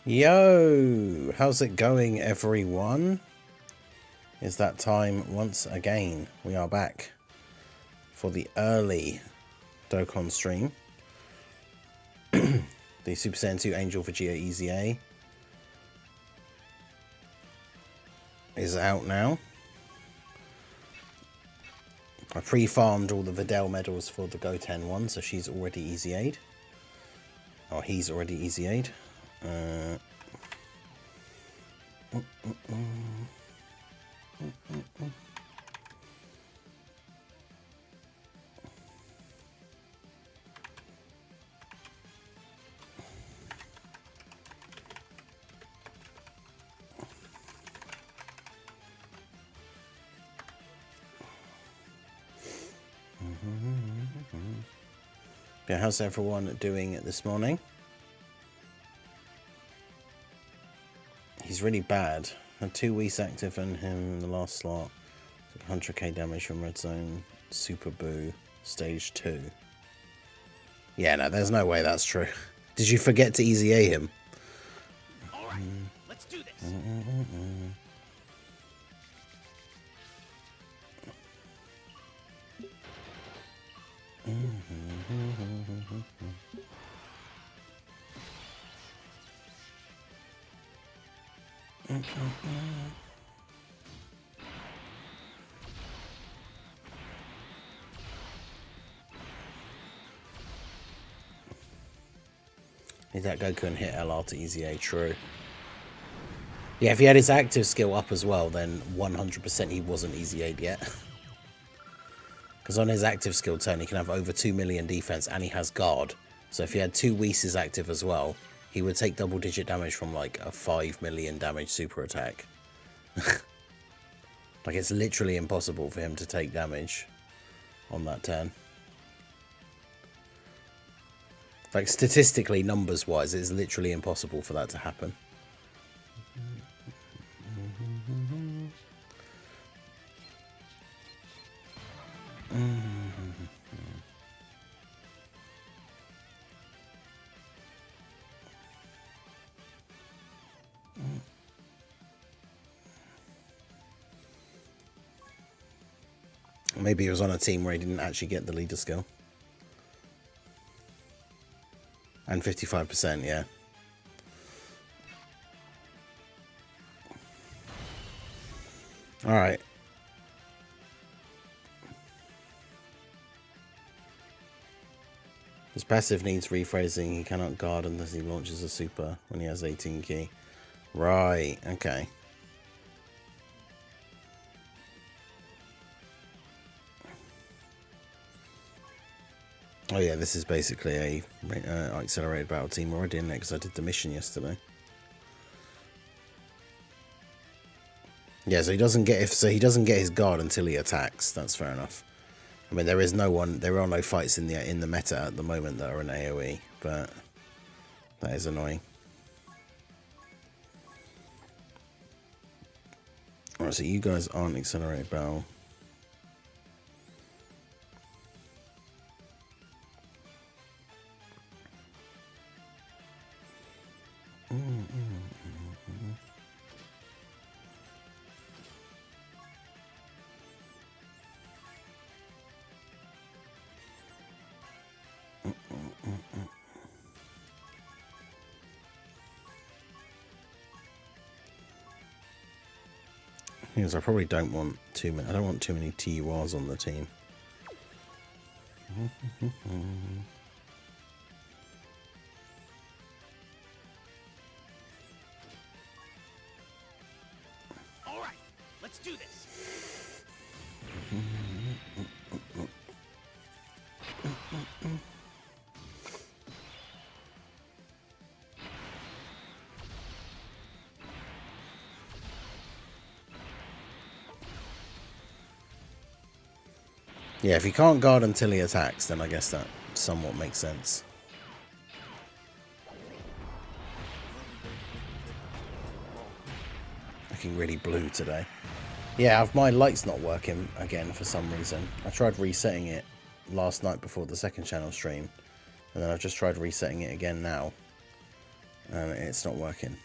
Yo, how's it going, everyone? Is that time once again? We are back for the early Dokkan stream. The Super Saiyan 2 Angel VEGETA EZA is out now. I pre-farmed all the Videl medals for the Goten one, so she's already EZA'd. Or he's already EZA'd. Yeah, how's everyone doing this morning? He's really bad. Had 2 Whis active on him in the last slot. 100k damage from red zone. Super Boo. Stage 2. Yeah, no, there's no way that's true. Did you forget to EZA him? Alright, let's do this. Did that Goku and hit LR to EZA? True. Yeah, if he had his active skill up as well, then 100% he wasn't EZA'd yet. Because on his active skill turn, he can have over 2 million defense and he has guard. So if he had 2 Whis active as well, he would take double-digit damage from like a 5 million damage super attack. Like, it's literally impossible for him to take damage on that turn. Like, statistically, numbers-wise, it's literally impossible for that to happen. Maybe he was on a team where he didn't actually get the leader skill. And 55%, yeah. Alright. His passive needs rephrasing. He cannot guard unless he launches a super when he has 18 key. Right, okay. Oh yeah, this is basically a accelerated battle team already, isn't it? Because I did the mission yesterday. Yeah, so he doesn't get his guard until he attacks. That's fair enough. I mean, there are no fights in the meta at the moment that are an AoE, but that is annoying. Alright, so you guys aren't accelerated battle. Because I probably don't want too many. I don't want too many TURs on the team. All right, let's do this. Yeah, if he can't guard until he attacks, then I guess that somewhat makes sense. Looking really blue today. Yeah, my light's not working again for some reason. I tried resetting it last night before the second channel stream, and then I've just tried resetting it again now. and it's not working.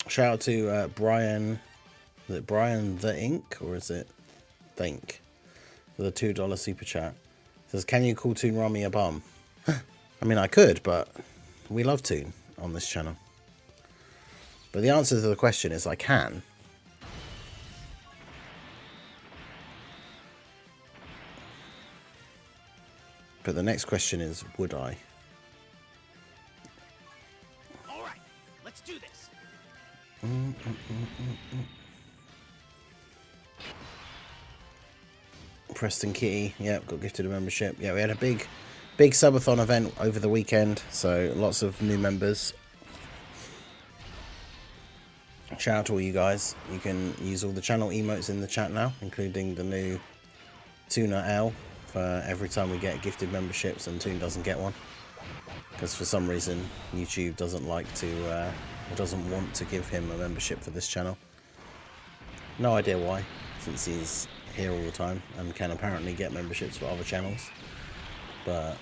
Shout out to Brian. Is it Brian the Ink or is it Think? For the $2 super chat. Says, can you call Toon Rami a bum? I mean, I could, but we love Toon on this channel. But the answer to the question is I can. But the next question is, would I? All right, let's do this. Preston Kitty, yep, got gifted a membership. Yeah, we had a big subathon event over the weekend, so lots of new members. Shout out to all you guys. You can use all the channel emotes in the chat now, including the new Tuna L for every time we get gifted memberships and Toon doesn't get one. Because for some reason YouTube doesn't like to, or doesn't want to give him a membership for this channel. No idea why, since he's here all the time and can apparently get memberships for other channels. But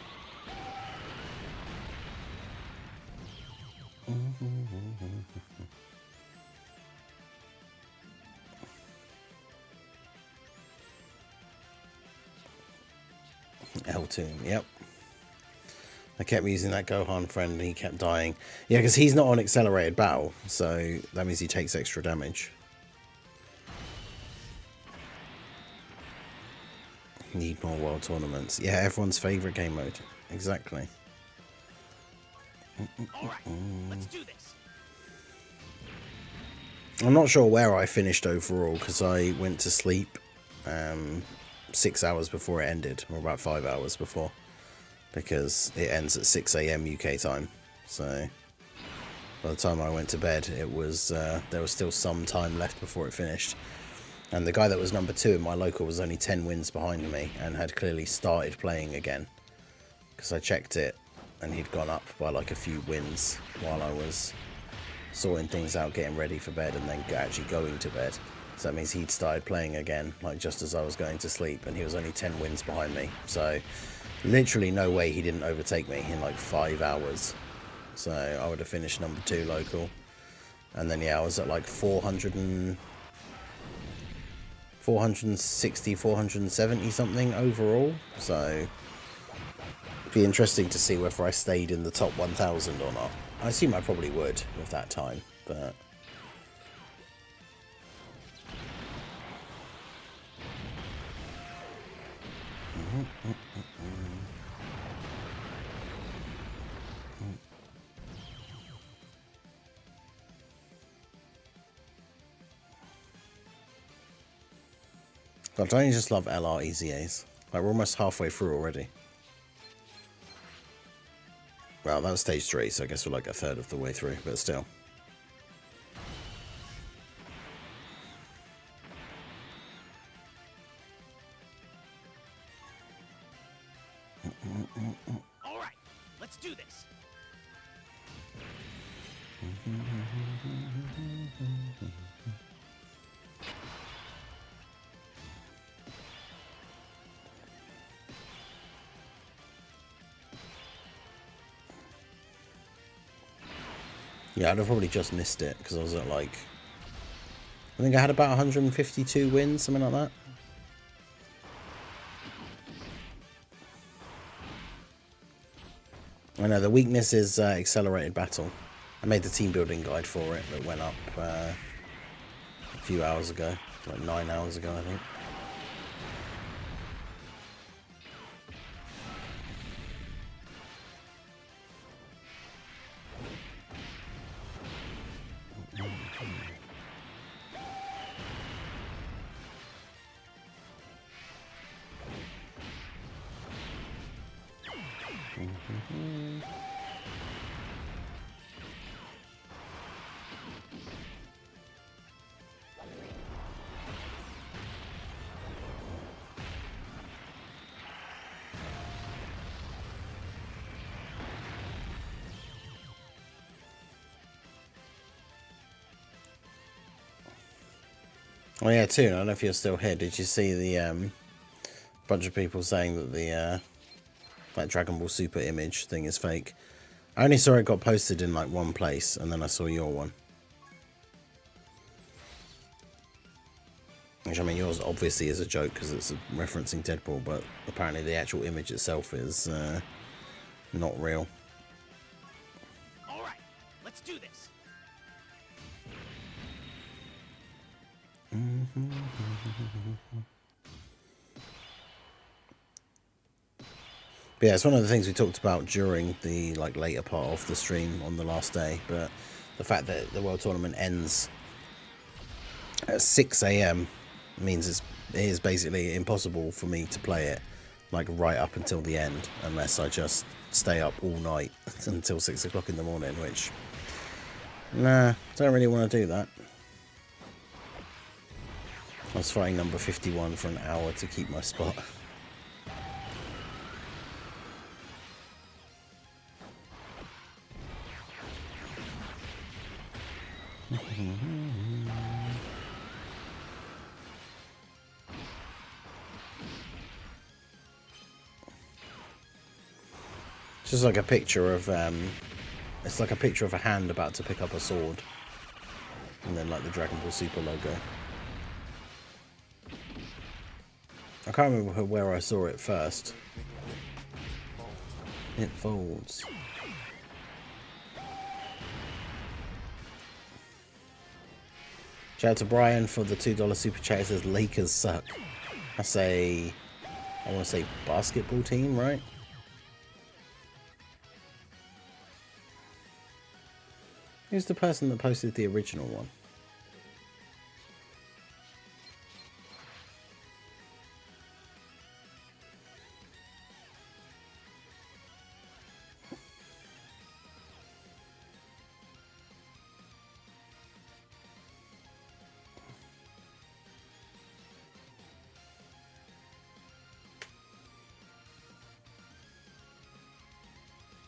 L-Toon, yep. I kept using that Gohan friend and he kept dying. Yeah, because he's not on accelerated battle, so that means he takes extra damage. Need more world tournaments. Yeah, everyone's favourite game mode. Exactly. Alright, let's do this. I'm not sure where I finished overall because I went to sleep 6 hours before it ended, or about 5 hours before, because it ends at 6 AM UK time. So by the time I went to bed, it was there was still some time left before it finished. And the guy that was number 2 in my local was only 10 wins behind me and had clearly started playing again. Because I checked it and he'd gone up by like a few wins while I was sorting things out, getting ready for bed and then actually going to bed. So that means he'd started playing again, like just as I was going to sleep, and he was only 10 wins behind me. So literally no way he didn't overtake me in like 5 hours. So I would have finished number 2 local. And then yeah, I was at like 460, 470 something overall. So it'd be interesting to see whether I stayed in the top 1000 or not. I assume I probably would with that time, but God, don't you just love LR EZAs? Like, we're almost halfway through already. Well, that was stage 3, so I guess we're like a third of the way through, but still. All right, let's do this. Yeah, I'd have probably just missed it because I was at like, I think I had about 152 wins, something like that. I know the weakness is accelerated battle. I made the team building guide for it that went up a few hours ago, like 9 hours ago, I think. Oh yeah, too. I don't know if you're still here. Did you see the bunch of people saying that the that Dragon Ball Super image thing is fake? I only saw it got posted in like one place, and then I saw your one. Which, I mean, yours obviously is a joke because it's referencing Deadpool, but apparently the actual image itself is not real. All right, let's do this. But yeah, it's one of the things we talked about during the like later part of the stream on the last day. But the fact that the World Tournament ends at 6 AM means it is basically impossible for me to play it like right up until the end, unless I just stay up all night until 6 o'clock in the morning, which, nah, don't really want to do that. I was fighting number 51 for an hour to keep my spot. It's just like a picture of, it's like a picture of a hand about to pick up a sword. And then like the Dragon Ball Super logo. I can't remember where I saw it first. It folds. Shout out to Brian for the $2 super chat. It says Lakers suck. That's a, I want to say basketball team, right? Who's the person that posted the original one?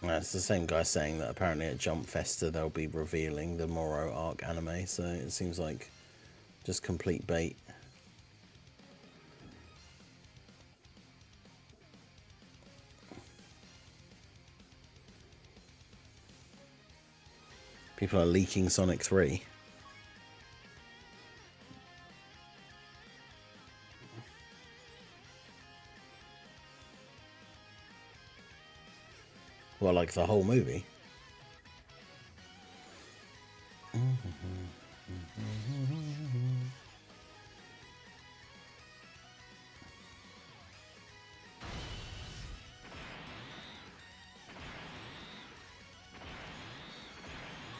It's the same guy saying that apparently at Jump Festa they'll be revealing the Moro arc anime, so it seems like just complete bait. People are leaking Sonic 3. Well, like the whole movie.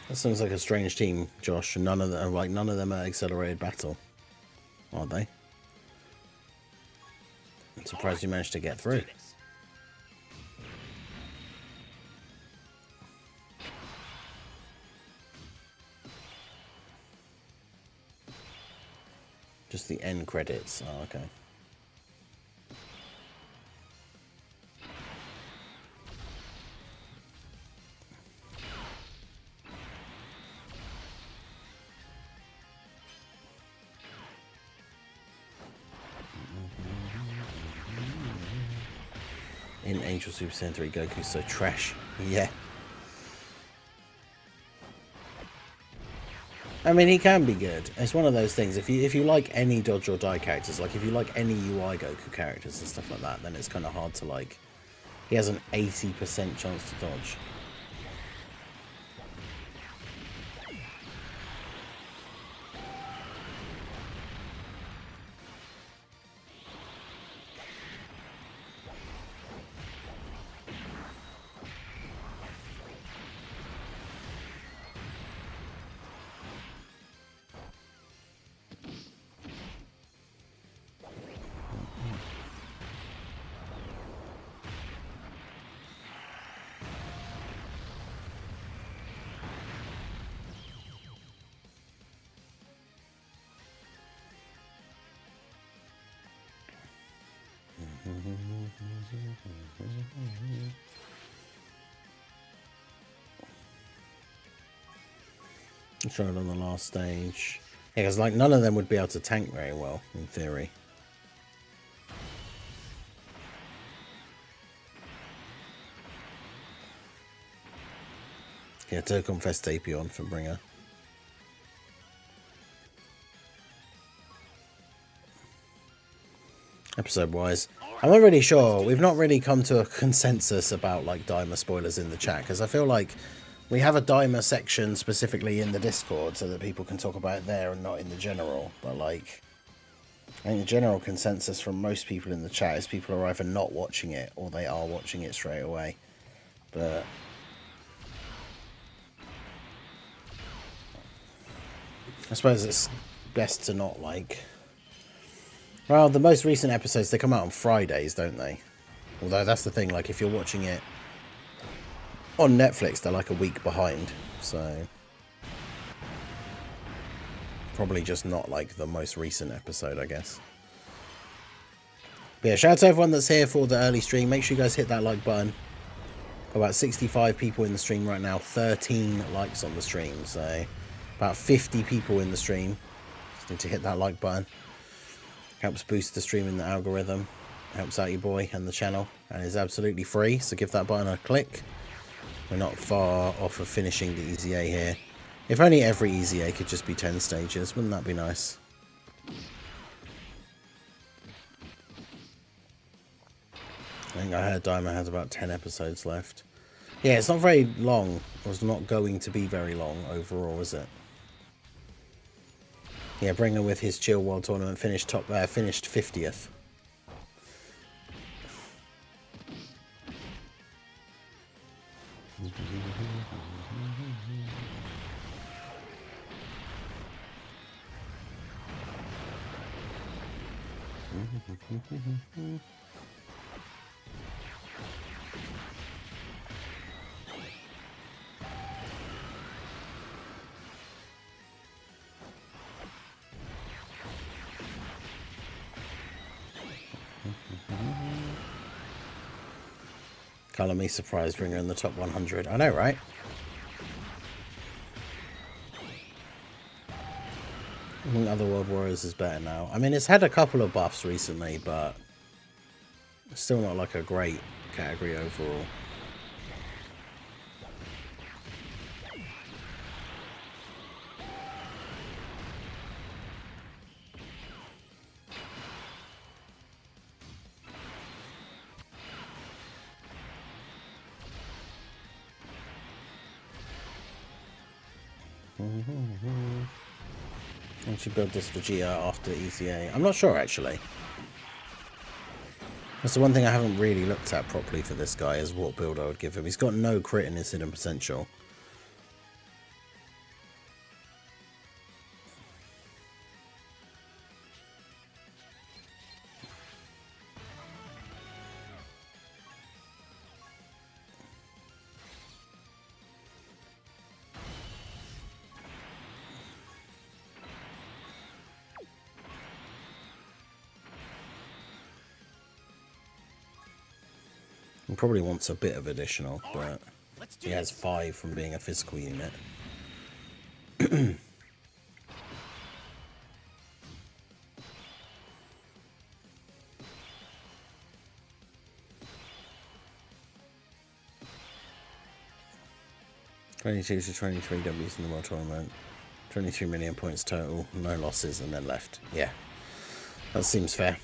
That sounds like a strange team, Josh. None of them, none of them are accelerated battle, are they? I'm surprised you managed to get through. Just the end credits. Oh, okay. In Angel Super Saiyan 3, Goku's so trash. Yeah. I mean, he can be good. It's one of those things. If you like any dodge or die characters, like if you like any UI Goku characters and stuff like that, then it's kind of hard to like. He has an 80% chance to dodge. Tried on the last stage. Yeah, because like none of them would be able to tank very well, in theory. Yeah, Dokkan Festapion for Bringer. Episode-wise, I'm not really sure. We've not really come to a consensus about like Daima spoilers in the chat, because I feel like we have a Daima section specifically in the Discord so that people can talk about it there and not in the general. But like, I think the general consensus from most people in the chat is people are either not watching it or they are watching it straight away. But I suppose it's best to not like... Well, the most recent episodes, they come out on Fridays, don't they? Although that's the thing, like if you're watching it on Netflix, they're like a week behind. So probably just not like the most recent episode, I guess. But yeah, shout out to everyone that's here for the early stream. Make sure you guys hit that like button. About 65 people in the stream right now, 13 likes on the stream. So about 50 people in the stream. Just need to hit that like button. Helps boost the stream in the algorithm. Helps out your boy and the channel. And is absolutely free, so give that button a click. We're not far off of finishing the EZA here. If only every EZA could just be 10 stages, wouldn't that be nice? I think I heard Daima has about 10 episodes left. Yeah, it's not very long. It's not going to be very long overall, is it? Yeah, Bringer with his Chill World Tournament finished 50th. Color me surprised Bringer in the top 100. I know, right? I think Otherworld Warriors is better now. I mean, it's had a couple of buffs recently, but it's still not like a great category overall. I should build this Vegeta after EZA. I'm not sure, actually. That's the one thing I haven't really looked at properly for this guy, is what build I would give him. He's got no crit in his hidden potential. He probably wants a bit of additional, but he has 5 from being a physical unit. (22 to 23 Ws in the World Tournament. 23 million points total, no losses, and then left. Yeah, that seems fair.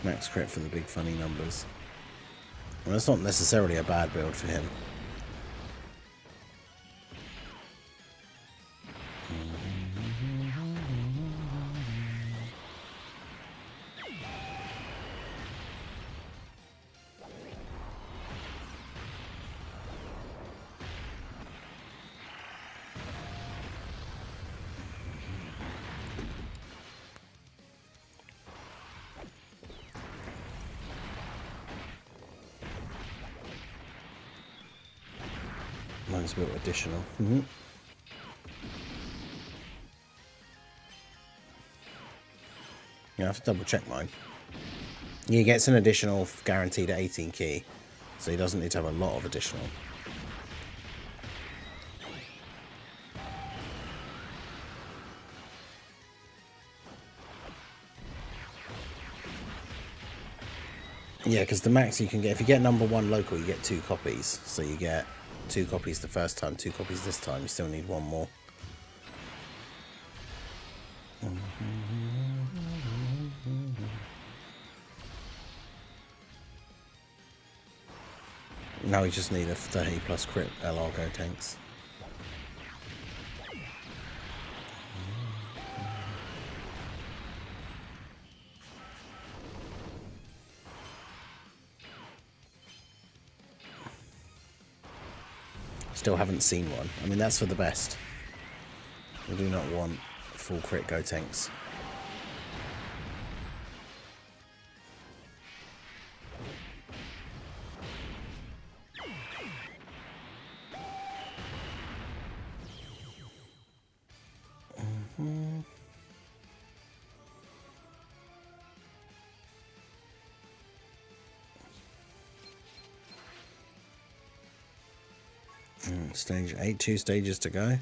Max crit for the big funny numbers. Well, that's not necessarily a bad build for him. Mine's built additional. Yeah, I have to double check mine. He gets an additional guaranteed at 18 key, so he doesn't need to have a lot of additional. Yeah, because the max you can get, if you get number 1 local, you get 2 copies. So you get 2 copies the first time, 2 copies this time. You still need 1 more. Now we just need a 30 plus crit LR Go tanks. Still haven't seen one. I mean, that's for the best. We do not want full crit Go tanks. Stage 8, 2 stages to go.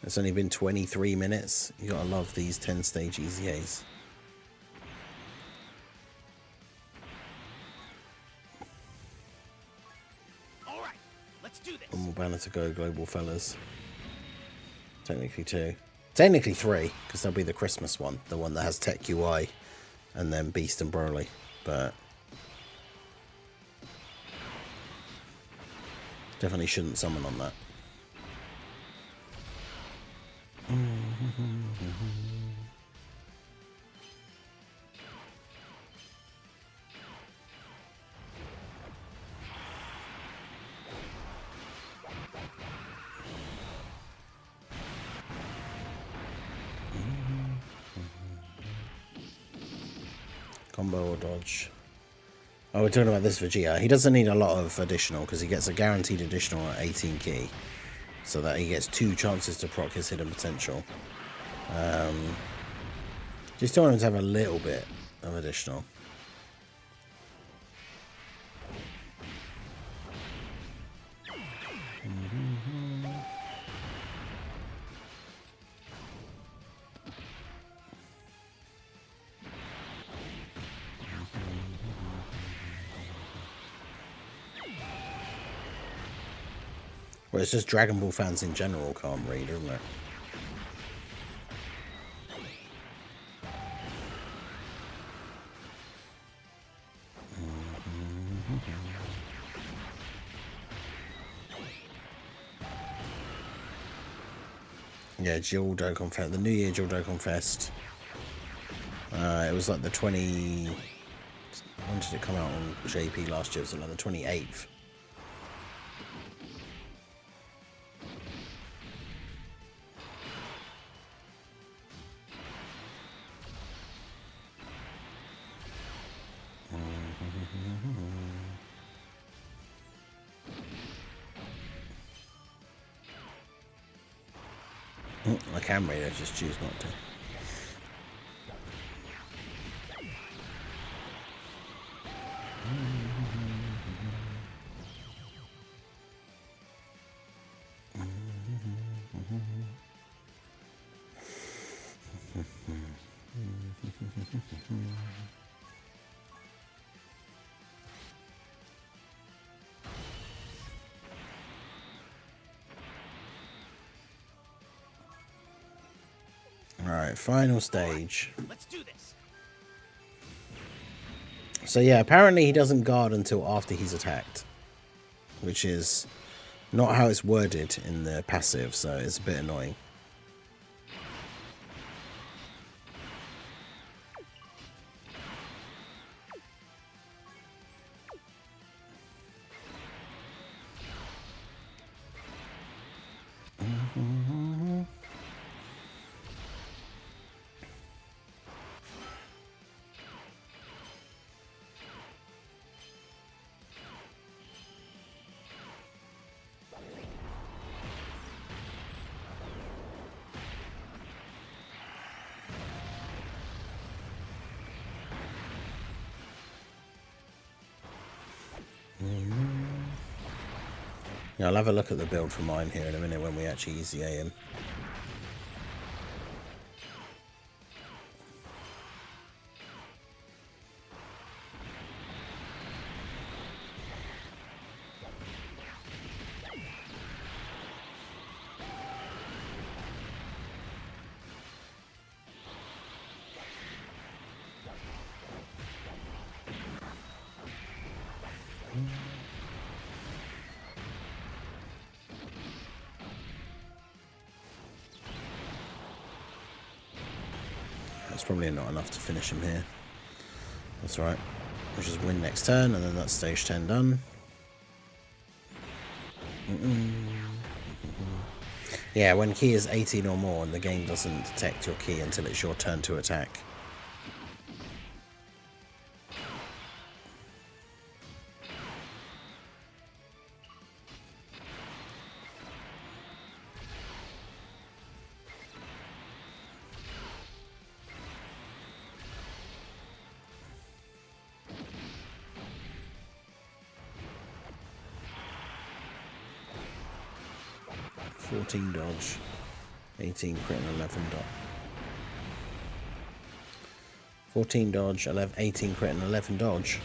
It's only been 23 minutes. You gotta love these 10 stage EZAs. Alright, let's do this. One more banner to go, global fellas. Technically 2. Technically 3, because there'll be the Christmas one. The one that has Tech UI and then Beast and Broly. But definitely shouldn't summon on that. Combo or dodge. Oh, we're talking about this Vegeta. He doesn't need a lot of additional because he gets a guaranteed additional at 18 key. So that he gets 2 chances to proc his hidden potential. Just want him to have a little bit of additional. Well, it's just Dragon Ball fans in general can't read, isn't it? Yeah, Jill Dokkan Fest, the New Year Jill Dokkan Fest. It was like the 20. When did it come out on JP last year? It was like the 28th. I can read it, I just choose not to. Alright, final stage. Let's do this. So yeah, apparently he doesn't guard until after he's attacked. Which is not how it's worded in the passive, so it's a bit annoying. Yeah, I'll have a look at the build for mine here in a minute when we actually EZA him. That's probably not enough to finish him here. That's right. We'll just win next turn, and then that's stage 10 done. Yeah, when key is 18 or more, and the game doesn't detect your key until it's your turn to attack. Dodge, 18 crit and 11 dodge. 14 dodge, 11, 18 crit and 11 dodge.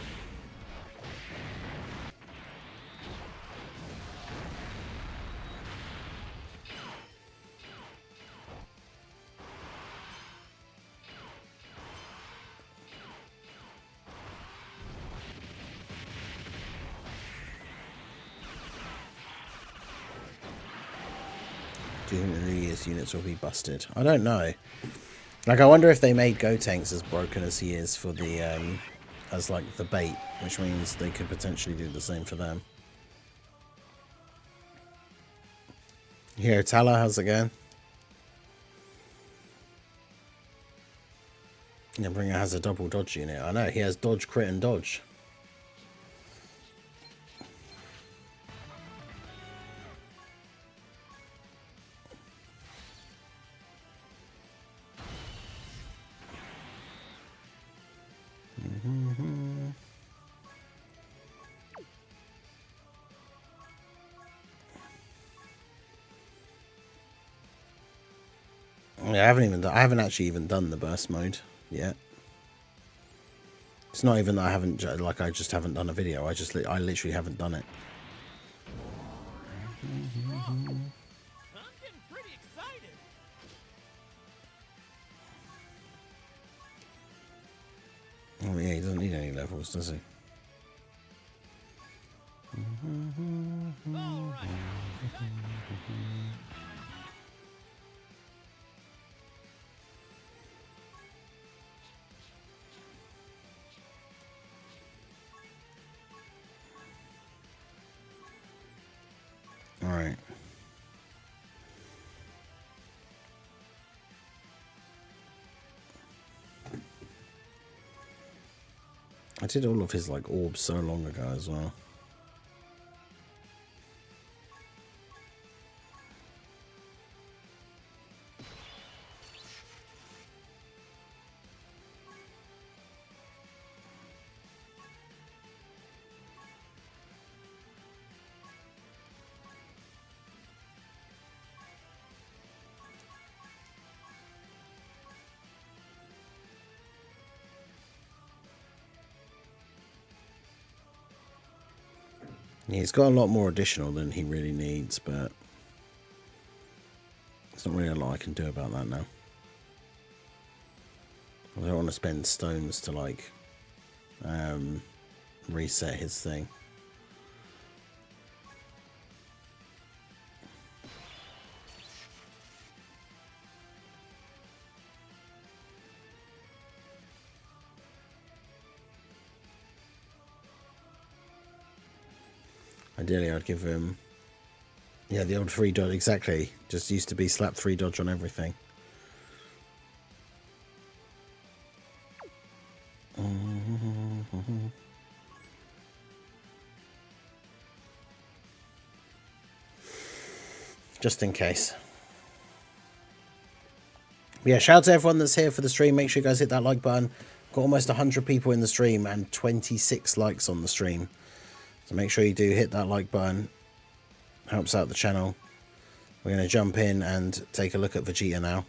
Do you think the New Year's units will be busted? I don't know. Like, I wonder if they made Gotenks as broken as he is for the, as like the bait, which means they could potentially do the same for them. Here, Tala, how's it going? Yeah, Bringer has a double dodge unit. I know, he has dodge, crit, and dodge. Yeah, I haven't actually even done the burst mode yet. It's not even that I haven't, like, I just haven't done a video. I literally haven't done it. I'm getting pretty excited. Oh yeah, he doesn't need any levels, does he? All right. All right. I did all of his like orbs so long ago as well. Yeah, he's got a lot more additional than he really needs, but there's not really a lot I can do about that now. I don't want to spend stones to like reset his thing. Ideally, I'd give him, yeah, the old 3 dodge, exactly. Just used to be slap 3 dodge on everything. Just in case. Yeah, shout out to everyone that's here for the stream. Make sure you guys hit that like button. Got almost 100 people in the stream and 26 likes on the stream. So make sure you do hit that like button. Helps out the channel. We're going to jump in and take a look at Vegeta now.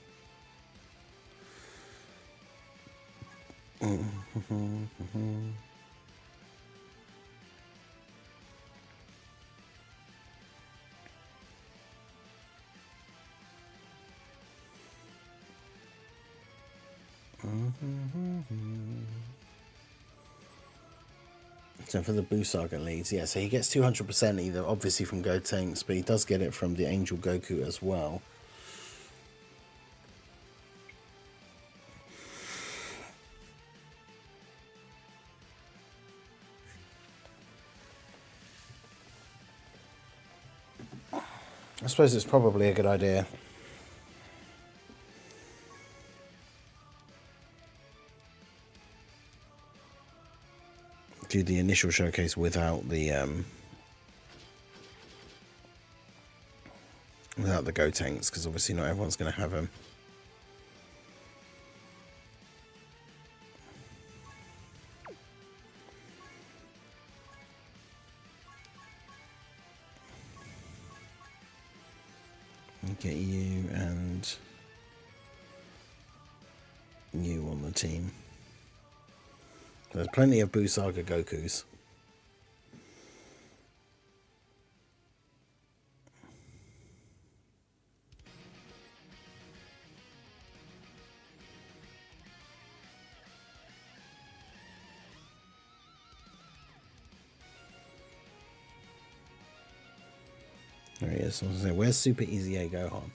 So for the Buu Saga leads, yeah, so he gets 200% either obviously from Goten, but he does get it from the Angel Goku as well. I suppose it's probably a good idea. Do the initial showcase without the Gotenks, because obviously not everyone's going to have them. Get you and you on the team. There's plenty of Buu Saga Gokus. There he is. I was gonna say, where's Super Easy A Gohan?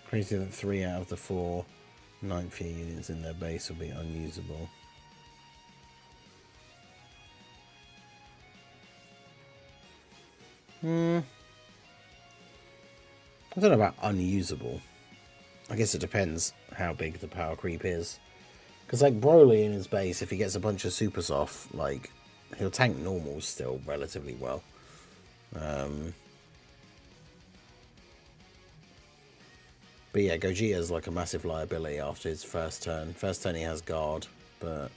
Crazy that 3 out of the 4 9th year units in their base will be unusable. I don't know about unusable. I guess it depends how big the power creep is. Because like Broly in his base, if he gets a bunch of supers off, like he'll tank normals still relatively well. But yeah, Gogeta's like a massive liability after his first turn. First turn he has guard, but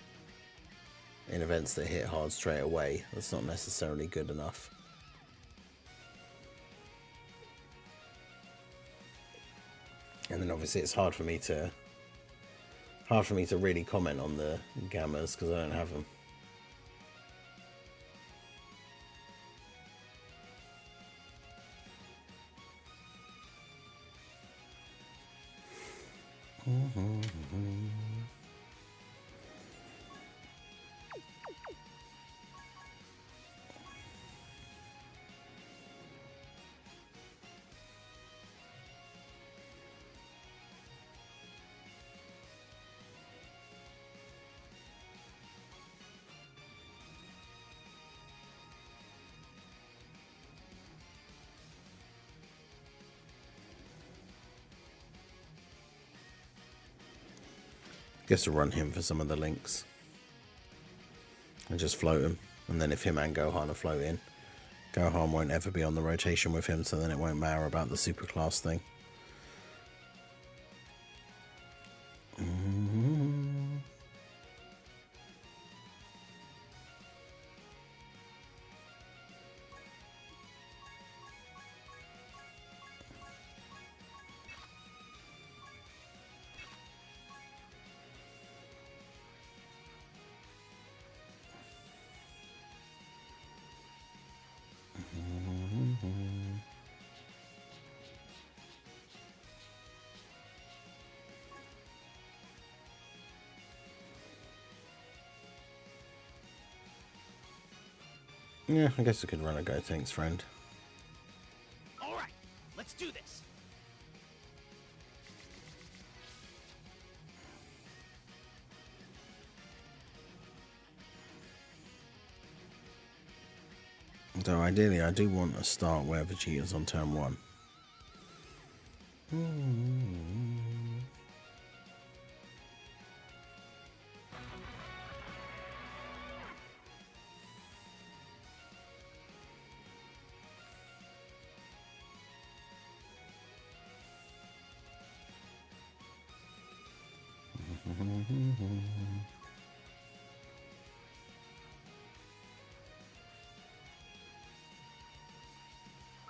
in events that hit hard straight away, that's not necessarily good enough. And then obviously it's hard for me to really comment on the gammas because I don't have them. Guess to run him for some of the links and just float him, and then if him and Gohan are floating, Gohan won't ever be on the rotation with him, so then it won't matter about the superclass thing. Yeah, I guess I could run a go, thanks, friend. All right, let's do this. So ideally, I do want a start where Vegeta's on turn 1.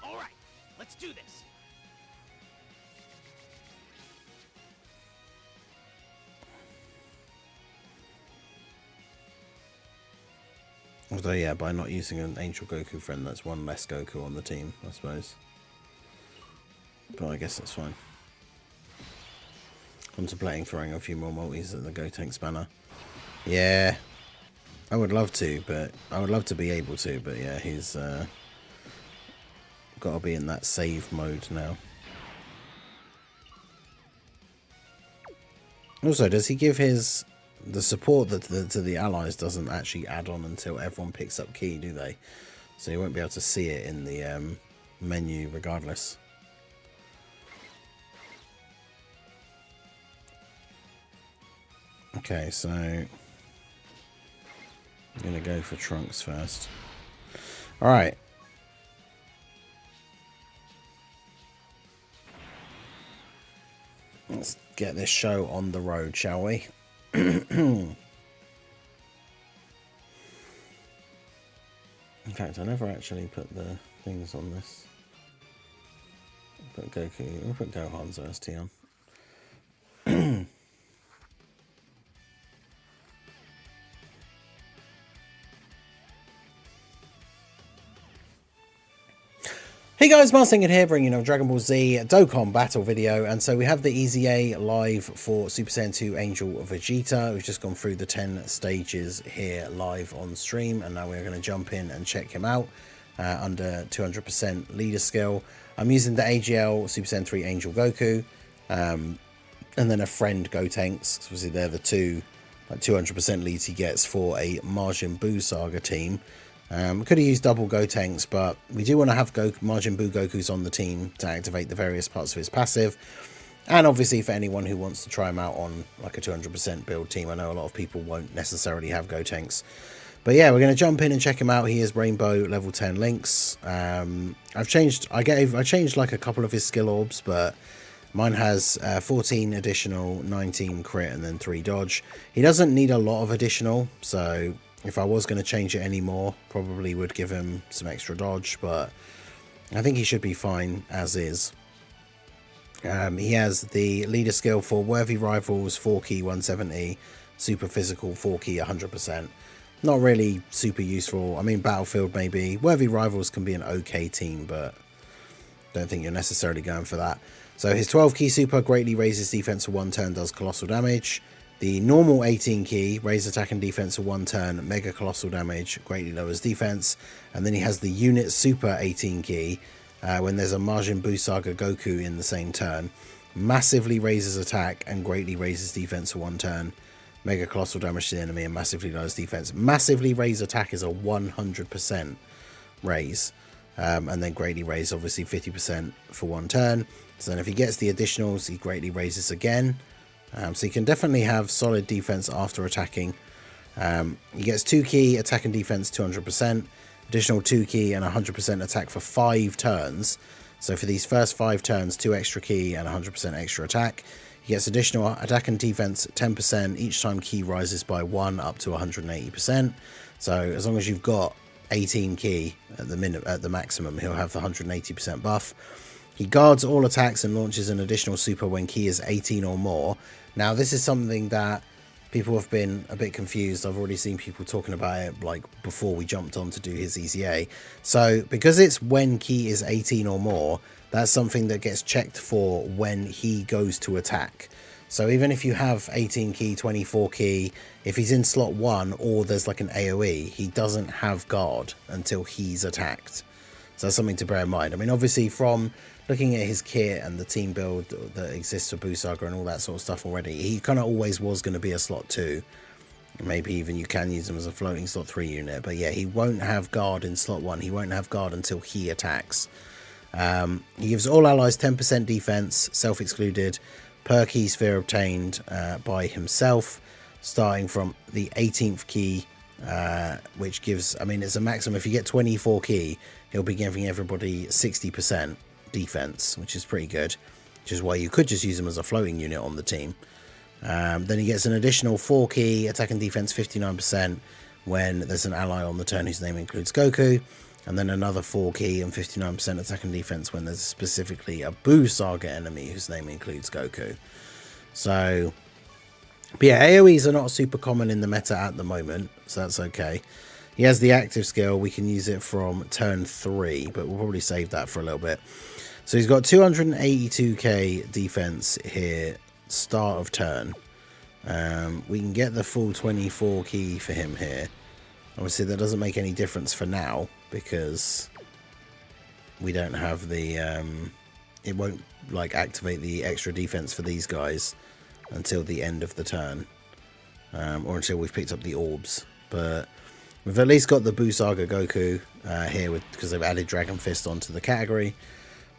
All right, let's do this. Although, yeah, by not using an Angel Goku friend, that's one less Goku on the team, I suppose. But I guess that's fine. Contemplating throwing a few more multis at the Gotenks banner. Yeah, I would love to, but I would love to be able to, but yeah, he's got to be in that save mode now. Also, does he give the support that to the allies doesn't actually add on until everyone picks up key, do they? So you won't be able to see it in the menu regardless. Okay, so I'm going to go for Trunks first. Alright. Let's get this show on the road, shall we? In fact, I never actually put the things on this. Put Goku, we'll put Gohan's OST on. Hey guys, Marsinger here, bringing you Dragon Ball Z Dokkan battle video, and so we have the EZA live for Super Saiyan 2 Angel Vegeta. We've just gone through the 10 stages here live on stream, and now we're going to jump in and check him out under 200% leader skill. I'm using the AGL Super Saiyan 3 Angel Goku, and then a friend Gotenks. Obviously, they're the two 200% leads he gets for a Majin Buu Saga team. We could have used double Gotenks, but we do want to have Majin Buu Gokus on the team to activate the various parts of his passive. And obviously for anyone who wants to try him out on like a 200% build team. I know a lot of people won't necessarily have Gotenks. But yeah, we're going to jump in and check him out. He is Rainbow level 10 links. I changed like a couple of his skill orbs, but mine has 14 additional, 19 crit, and then 3 dodge. He doesn't need a lot of additional, so if I was going to change it anymore, probably would give him some extra dodge, but I think he should be fine as is. He has the leader skill for Worthy Rivals, 4 key 170, Super Physical 4 key 100%. Not really super useful. I mean, Battlefield maybe. Worthy Rivals can be an okay team, but don't think you're necessarily going for that. So his 12 key super greatly raises defense for 1 turn, does colossal damage. The normal 18 key, raise attack and defense for 1 turn, mega colossal damage, greatly lowers defense. And then he has the unit super 18 key, when there's a Majin Buu Saga Goku in the same turn. Massively raises attack and greatly raises defense for 1 turn, mega colossal damage to the enemy, and massively lowers defense. Massively raise attack is a 100% raise. And then greatly raise obviously 50% for 1 turn. So then if he gets the additionals, he greatly raises again. So he can definitely have solid defense after attacking. He gets 2 key, attack and defense 200%, additional 2 key and 100% attack for 5 turns. So for these first 5 turns, 2 extra key and 100% extra attack. He gets additional attack and defense 10% each time key rises by 1 up to 180%. So as long as you've got 18 key at the maximum, he'll have the 180% buff. He guards all attacks and launches an additional super when key is 18 or more. Now, this is something that people have been a bit confused. I've already seen people talking about it like before we jumped on to do his EZA. So because it's when key is 18 or more, that's something that gets checked for when he goes to attack. So even if you have 18 key, 24 key, if he's in slot 1 or there's like an AoE, he doesn't have guard until he's attacked. So that's something to bear in mind. I mean, obviously from looking at his kit and the team build that exists for Buu Saga and all that sort of stuff already, he kind of always was going to be a slot 2. Maybe even you can use him as a floating slot 3 unit. But yeah, he won't have guard in slot 1. He won't have guard until he attacks. He gives all allies 10% defense, self-excluded, per key sphere obtained by himself, starting from the 18th key, which gives, I mean, it's a maximum. If you get 24 key, he'll be giving everybody 60% defense, which is pretty good, which is why you could just use him as a floating unit on the team. Then he gets an additional 4 key attack and defense 59% when there's an ally on the turn whose name includes Goku, and then another 4 key and 59% attack and defense when there's specifically a Buu Saga enemy whose name includes Goku. So, but yeah, AoEs are not super common in the meta at the moment, so that's okay. He has the active skill. We can use it from turn 3, but we'll probably save that for a little bit. So he's got 282k defense here, start of turn. We can get the full 24 key for him here. Obviously, that doesn't make any difference for now because we don't have the... it won't like activate the extra defense for these guys until the end of the turn, or until we've picked up the orbs. But we've at least got the Buu Saga Goku here because they've added Dragon Fist onto the category.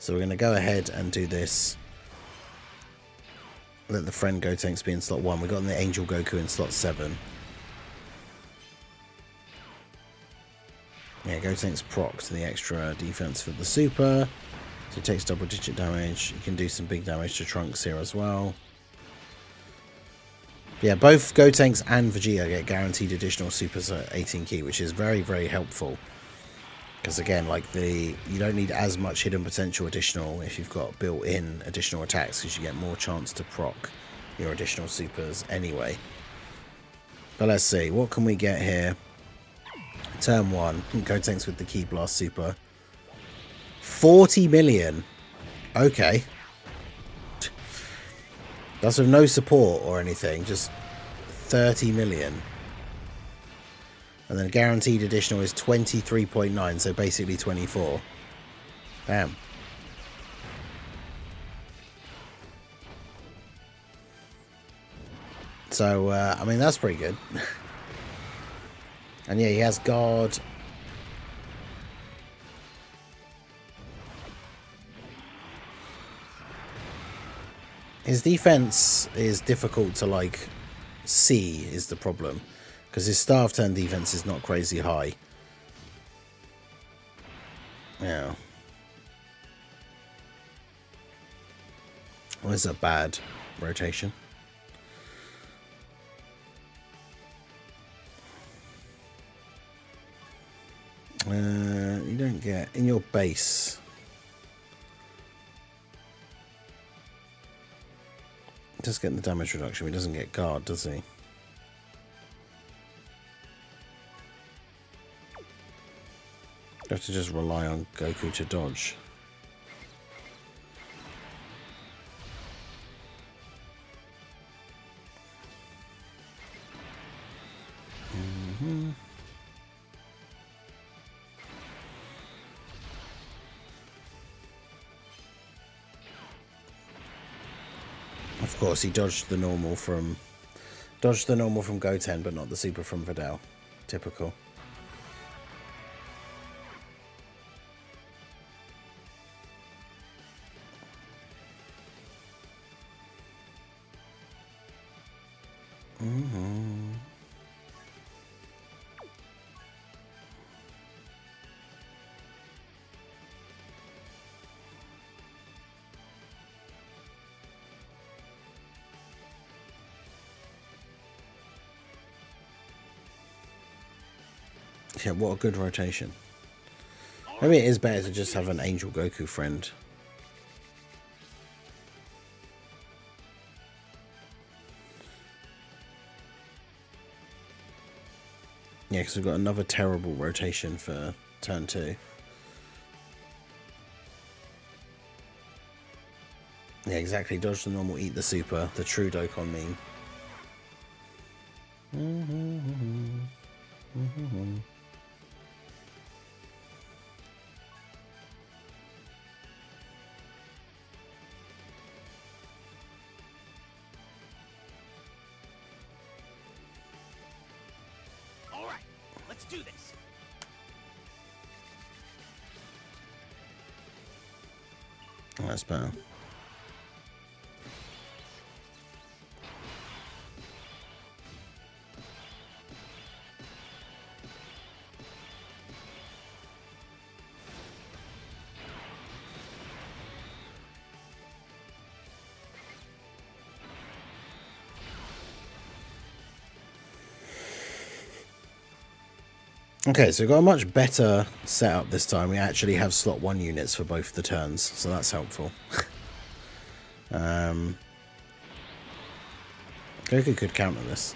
So we're going to go ahead and do this. Let the friend Gotenks be in slot 1. We've got the Angel Goku in slot 7. Yeah, Gotenks proc to the extra defense for the super. So he takes double digit damage. He can do some big damage to Trunks here as well. Yeah, both Gotenks and Vegeta get guaranteed additional supers at 18 key, which is very, very helpful. Because again, like you don't need as much hidden potential additional if you've got built-in additional attacks, because you get more chance to proc your additional supers anyway. But let's see, what can we get here? Turn 1, Gotenks with the Ki Blast super. 40 million. Okay. That's with no support or anything, just 30 million. And then guaranteed additional is 23.9, so basically 24. Damn. So, I mean, that's pretty good. And yeah, he has guard. His defense is difficult to, like, see is the problem. Because his start of turn defense is not crazy high. Yeah. Well, it's a bad rotation. You don't get in your base. Just getting the damage reduction. He doesn't get guard, does he? You have to just rely on Goku to dodge. Of course, he dodged the normal from Goten, but not the super from Vidal. Typical. Yeah, what a good rotation. Maybe it is better to just have an Angel Goku friend. Yeah, because we've got another terrible rotation for turn 2. Yeah, exactly. Dodge the normal, eat the super. The true Dokkan meme. All right, let's do this. Oh, that's better. Okay, so we've got a much better setup this time. We actually have slot 1 units for both the turns, so that's helpful. Goku could counter this.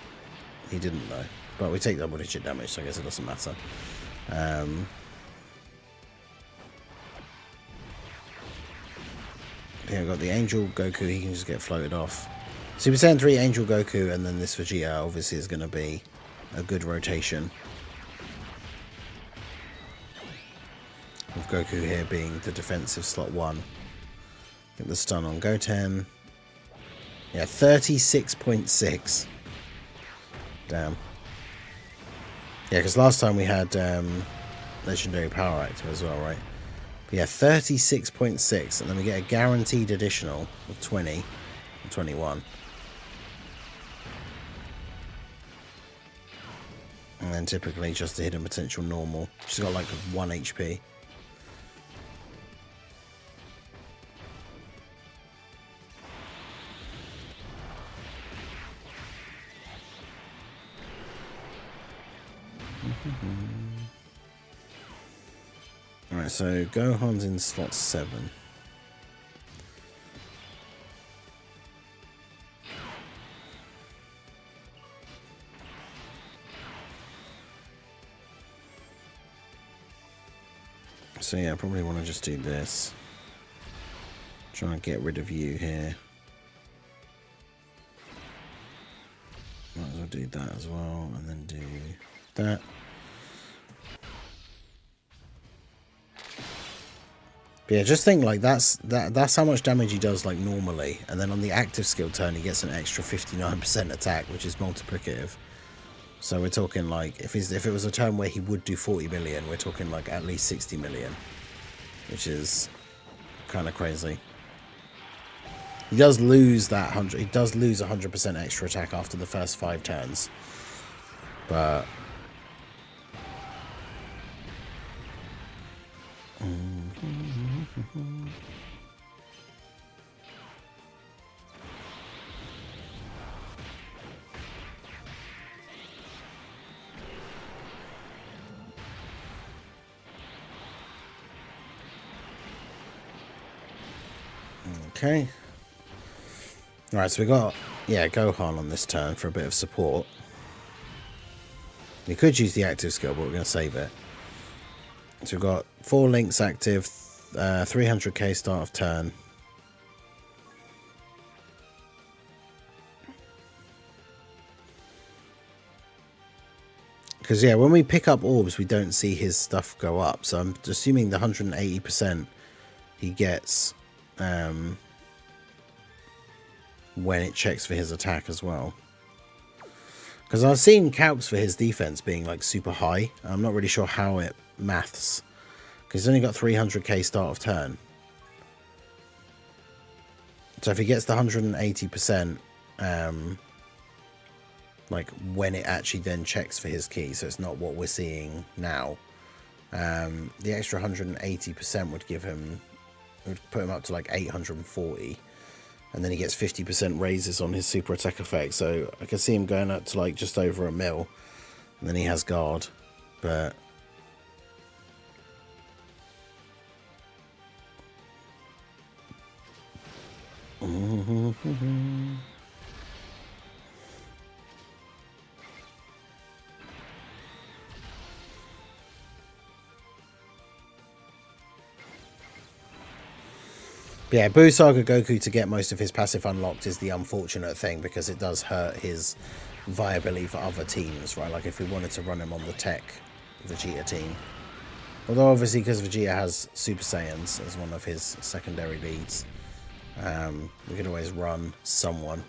He didn't though. But we take double digit damage, so I guess it doesn't matter. Here we've got the Angel Goku, he can just get floated off. Super Saiyan 3 Angel Goku, and then this Vegeta obviously is going to be a good rotation. With Goku here being the defensive slot 1. Get the stun on Goten. Yeah, 36.6. Damn. Yeah, because last time we had Legendary Power Active as well, right? But yeah, 36.6, and then we get a guaranteed additional of 20 and 21. And then typically just a hidden potential normal. She's got like 1 HP. Alright, so Gohan's in slot 7. So yeah, I probably want to just do this. Try and get rid of you here. Might as well do that as well, and then do that. But yeah, just think like that's how much damage he does like normally, and then on the active skill turn he gets an extra 59% attack, which is multiplicative. So we're talking like if it was a turn where he would do 40 million, we're talking like at least 60 million, which is kind of crazy. He does lose that 100. He does lose 100% extra attack after the first 5 turns, but. Okay. Alright, so we got, yeah, Gohan on this turn for a bit of support. We could use the active skill, but we're going to save it. So we've got 4 links active, 300k start of turn. Because, yeah, when we pick up orbs, we don't see his stuff go up. So I'm assuming the 180% he gets when it checks for his attack as well. Because I've seen calcs for his defense being like super high. I'm not really sure how it maths. Because he's only got 300k start of turn. So if he gets the 180%, like when it actually then checks for his key, so it's not what we're seeing now. The extra 180% would give him, would put him up to like 840. And then he gets 50% raises on his super attack effect. So I can see him going up to like just over 1 mil. And then he has guard. But yeah, Buu Saga Goku to get most of his passive unlocked is the unfortunate thing, because it does hurt his viability for other teams, right? Like if we wanted to run him on the Tech Vegeta team. Although obviously because Vegeta has Super Saiyans as one of his secondary leads, we could always run someone.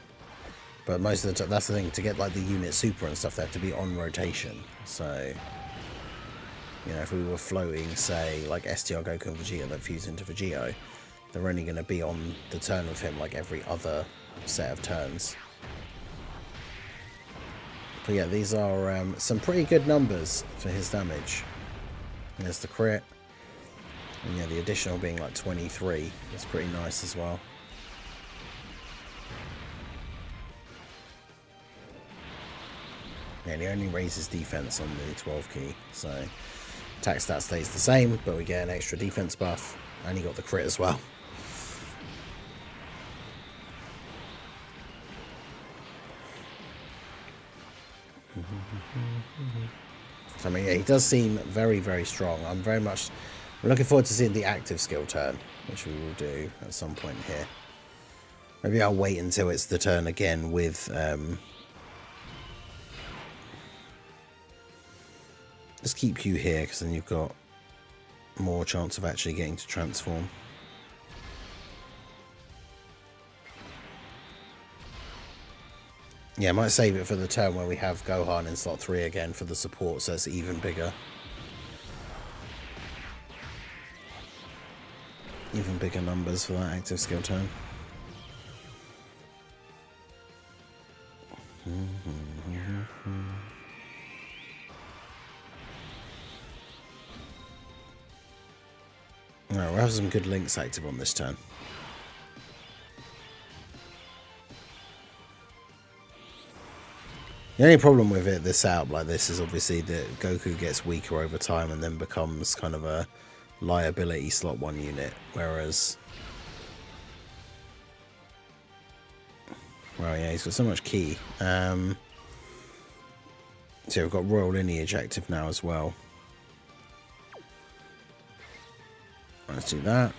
But most of the time, that's the thing, to get like the unit super and stuff, they have to be on rotation. So, you know, if we were floating, say, like STR Goku and Vegeta that fuse into Vegeta, they're only going to be on the turn with him like every other set of turns. But yeah, these are some pretty good numbers for his damage. There's the crit. And yeah, the additional being like 23 is pretty nice as well. Yeah, and he only raises defense on the 12 key, so attack stat stays the same, but we get an extra defense buff, and he got the crit as well. So I mean, yeah, he does seem very, very strong. I'm looking forward to seeing the active skill turn, which we will do at some point here. Maybe I'll wait until it's the turn again with let's keep you here, because then you've got more chance of actually getting to transform. Yeah, I might save it for the turn where we have Gohan in slot 3 again for the support, so it's even bigger. Even bigger numbers for that active skill turn. Alright, we'll have some good links active on this turn. The only problem with it, this setup like this, is obviously that Goku gets weaker over time and then becomes kind of a liability slot 1 unit, whereas... Well, yeah, he's got so much ki. So we've got Royal Lineage active now as well. Let's do that.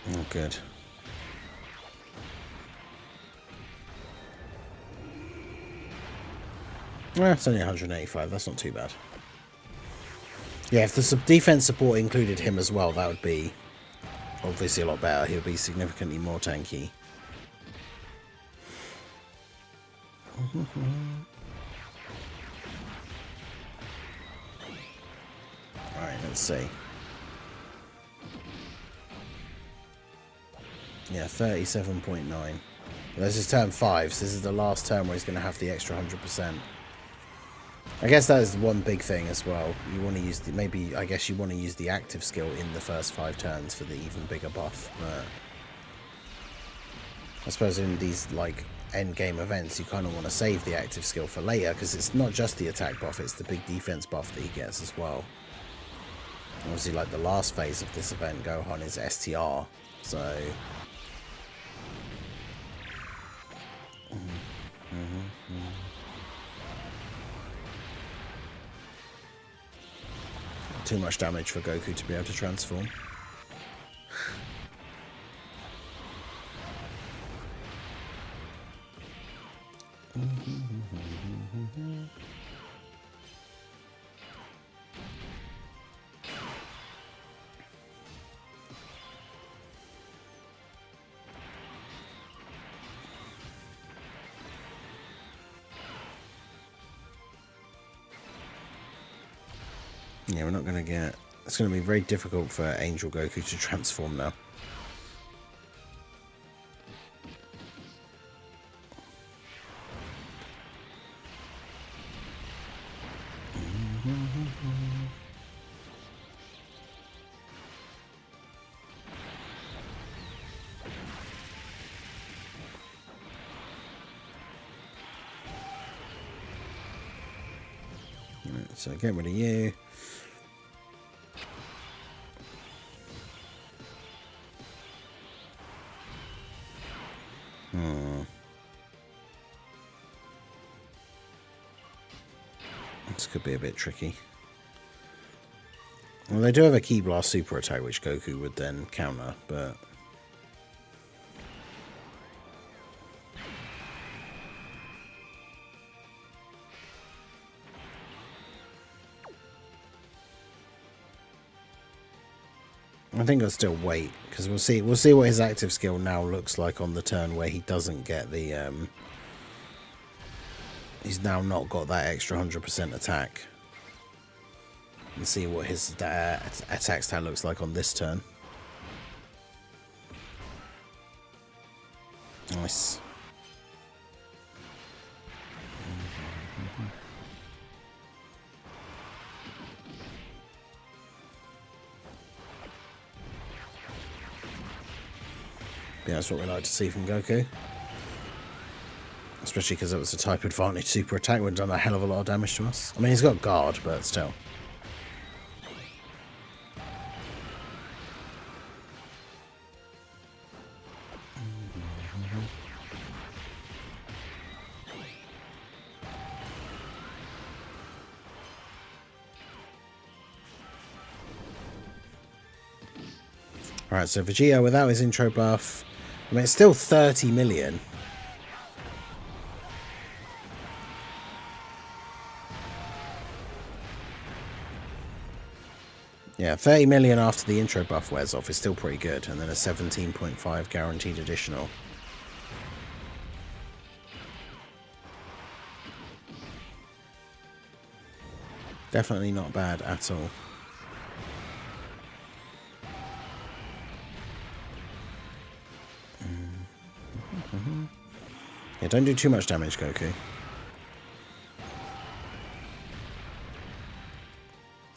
Oh, good. It's only 185, that's not too bad. Yeah, if the defense support included him as well, that would be obviously a lot better. He would be significantly more tanky. Alright, let's see. Yeah, 37.9. This is turn 5, so this is the last turn where he's going to have the extra 100%. I guess that is one big thing as well. You want to use the, maybe, I guess you want to use the active skill in the first 5 turns for the even bigger buff. But I suppose in these, like, end game events, you kind of want to save the active skill for later, because it's not just the attack buff, it's the big defense buff that he gets as well. Obviously, like the last phase of this event, Gohan is STR, so... Too much damage for Goku to be able to transform. Yeah, we're not going to get... It's going to be very difficult for Angel Goku to transform now. Right, so get rid of you. This could be a bit tricky. Well, they do have a Ki Blast super attack, which Goku would then counter, but... I think I'll still wait, because we'll see what his active skill now looks like on the turn where he doesn't get the he's now not got that extra 100% attack, and see what his attack stat looks like on this turn. Nice. Yeah, that's what we like to see from Goku. Especially because it was a type advantage super attack, would have done a hell of a lot of damage to us. I mean, he's got guard, but still. Alright, so Vegeta without his intro buff, I mean, it's still 30 million. Yeah, 30 million after the intro buff wears off is still pretty good, and then a 17.5 guaranteed additional. Definitely not bad at all. Yeah, don't do too much damage, Goku.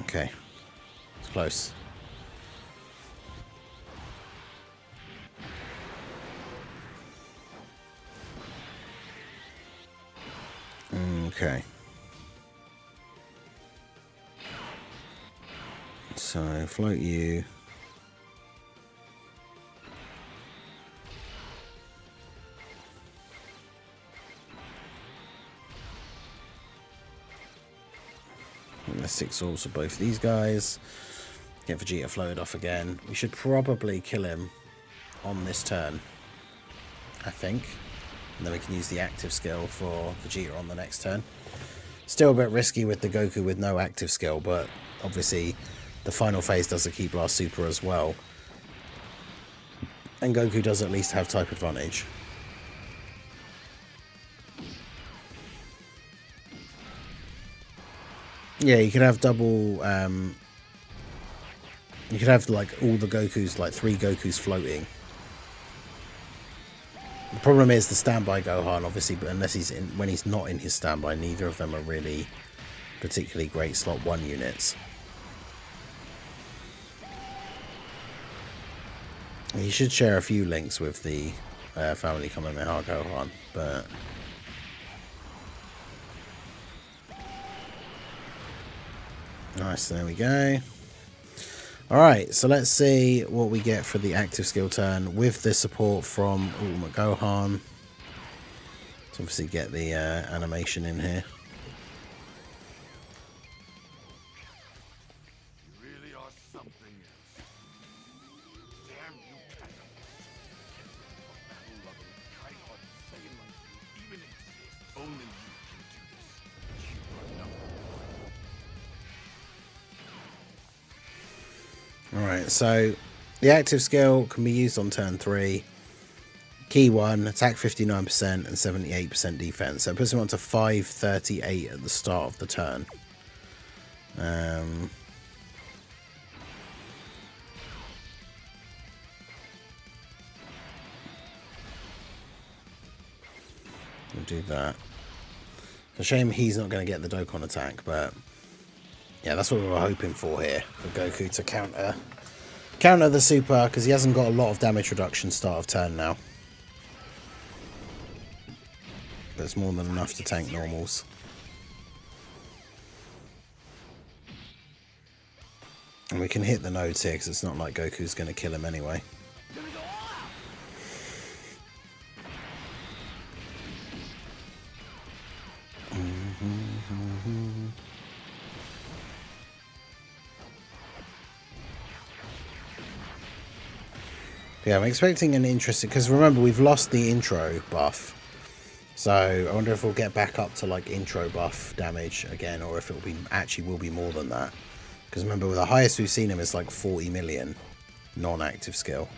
Okay. It's close. Okay. So, float you. And the 6 orbs of both these guys. Get Vegeta floated off again. We should probably kill him on this turn, I think. And then we can use the active skill for Vegeta on the next turn. Still a bit risky with the Goku with no active skill, but obviously the final phase does a Ki Blast Super as well. And Goku does at least have type advantage. Yeah, you could have double... you could have like all the Gokus, like 3 Gokus floating. The problem is the standby Gohan, obviously, but unless he's in, when he's not in his standby, neither of them are really particularly great slot 1 units. You should share a few links with the family Kamehameha Gohan, but... Nice, there we go. Alright, so let's see what we get for the active skill turn with the support from Ultimate Gohan. Let's obviously get the animation in here. You really are something else. Damn you, Kakarot. A battle-loving, kind-hearted Saiyan like you even exists. Only you can do this. You are number one. Alright, so the active skill can be used on turn 3. Key 1, attack 59% and 78% defense. So it puts him on to 538 at the start of the turn. We'll do that. It's a shame he's not going to get the Dokkan attack, but yeah, that's what we were hoping for here, for Goku to counter the super, because he hasn't got a lot of damage reduction start of turn now. But it's more than enough to tank normals. And we can hit the nodes here, because it's not like Goku's going to kill him anyway. Yeah, I'm expecting an interesting... Because remember, we've lost the intro buff. So I wonder if we'll get back up to like intro buff damage again, or if it'll be actually will be more than that. Because remember, the highest we've seen him is like 40 million non-active skill.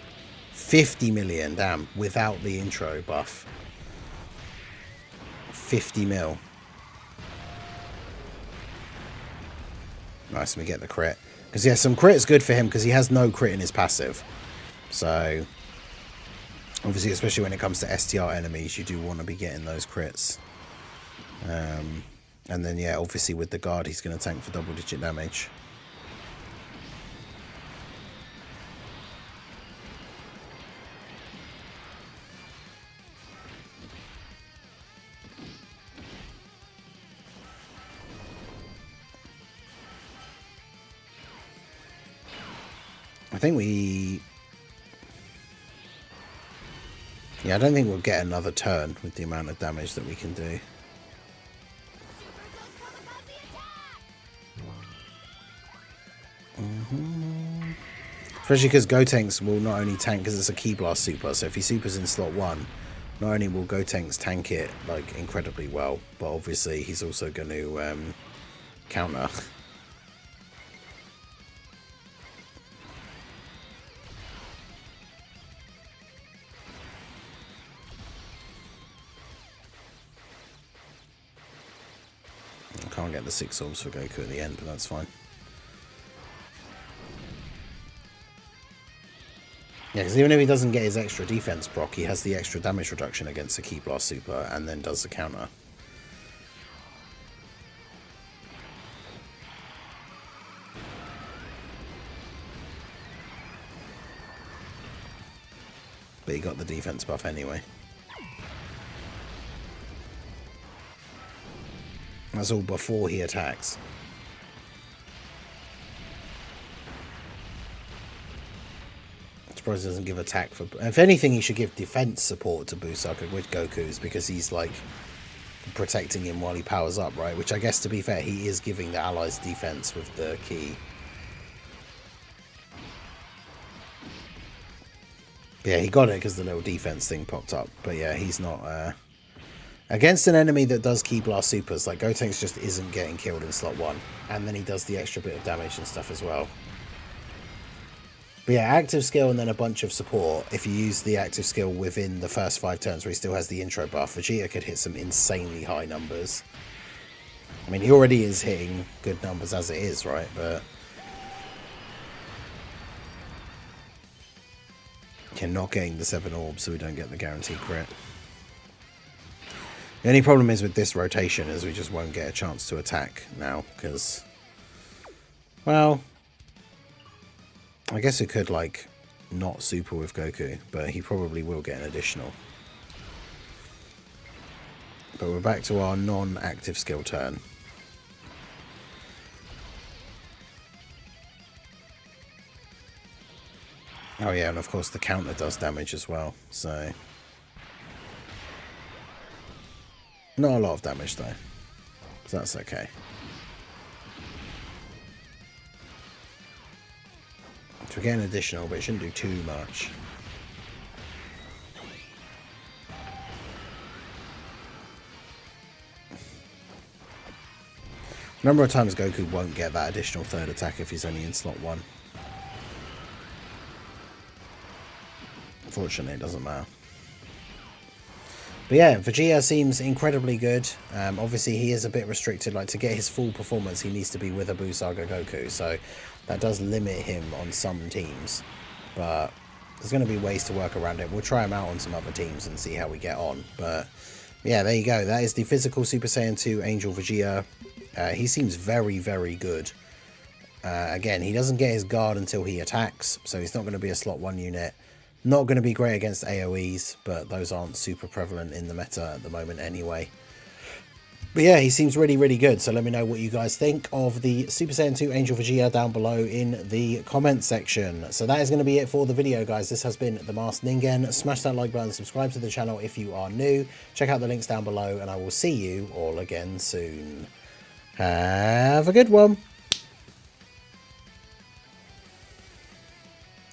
50 million, damn, without the intro buff. 50 mil. Nice, and we get the crit. Because yeah, some crit is good for him because he has no crit in his passive. So, obviously, especially when it comes to STR enemies, you do want to be getting those crits. And then, yeah, obviously with the guard, he's going to tank for double-digit damage. I think we... Yeah, I don't think we'll get another turn with the amount of damage that we can do. Especially because Gotenks will not only tank because it's a Ki Blast super, so if he supers in slot 1, not only will Gotenks tank it like incredibly well, but obviously he's also going to counter. I can't get the 6 orbs for Goku at the end, but that's fine. Yeah, because even if he doesn't get his extra defense proc, he has the extra damage reduction against the Ki Blast super and then does the counter. But he got the defense buff anyway. That's all before he attacks. I'm surprised he doesn't give attack for... If anything, he should give defense support to Busaka with Goku's, because he's like protecting him while he powers up, right? Which I guess, to be fair, he is giving the allies defense with the Ki. Yeah, he got it because the little defense thing popped up. But yeah, he's not... Against an enemy that does Ki Blast supers, like Gotenks just isn't getting killed in slot 1. And then he does the extra bit of damage and stuff as well. But yeah, active skill and then a bunch of support. If you use the active skill within the first 5 turns where he still has the intro buff, Vegeta could hit some insanely high numbers. I mean, he already is hitting good numbers as it is, right? But... you're not getting the 7 orbs, so we don't get the guaranteed crit. The only problem is with this rotation is we just won't get a chance to attack now, because, well, I guess it could, like, not super with Goku, but he probably will get an additional. But we're back to our non-active skill turn. Oh yeah, and of course the counter does damage as well, so... not a lot of damage though, so that's okay. So we get an additional, but it shouldn't do too much. A number of times Goku won't get that additional 3rd attack if he's only in slot 1. Fortunately, it doesn't matter. But yeah, Vegeta seems incredibly good. Obviously, he is a bit restricted. Like, to get his full performance, he needs to be with a Busaga Goku. So that does limit him on some teams. But there's going to be ways to work around it. We'll try him out on some other teams and see how we get on. But yeah, there you go. That is the physical Super Saiyan 2 Angel Vegeta. He seems very, very good. Again, he doesn't get his guard until he attacks. So he's not going to be a slot 1 unit. Not going to be great against AoEs, but those aren't super prevalent in the meta at the moment anyway. But yeah, he seems really, really good. So let me know what you guys think of the Super Saiyan 2 Angel Vegeta down below in the comment section. So that is going to be it for the video, guys. This has been The Masked Ningen. Smash that like button, subscribe to the channel if you are new. Check out the links down below, and I will see you all again soon. Have a good one.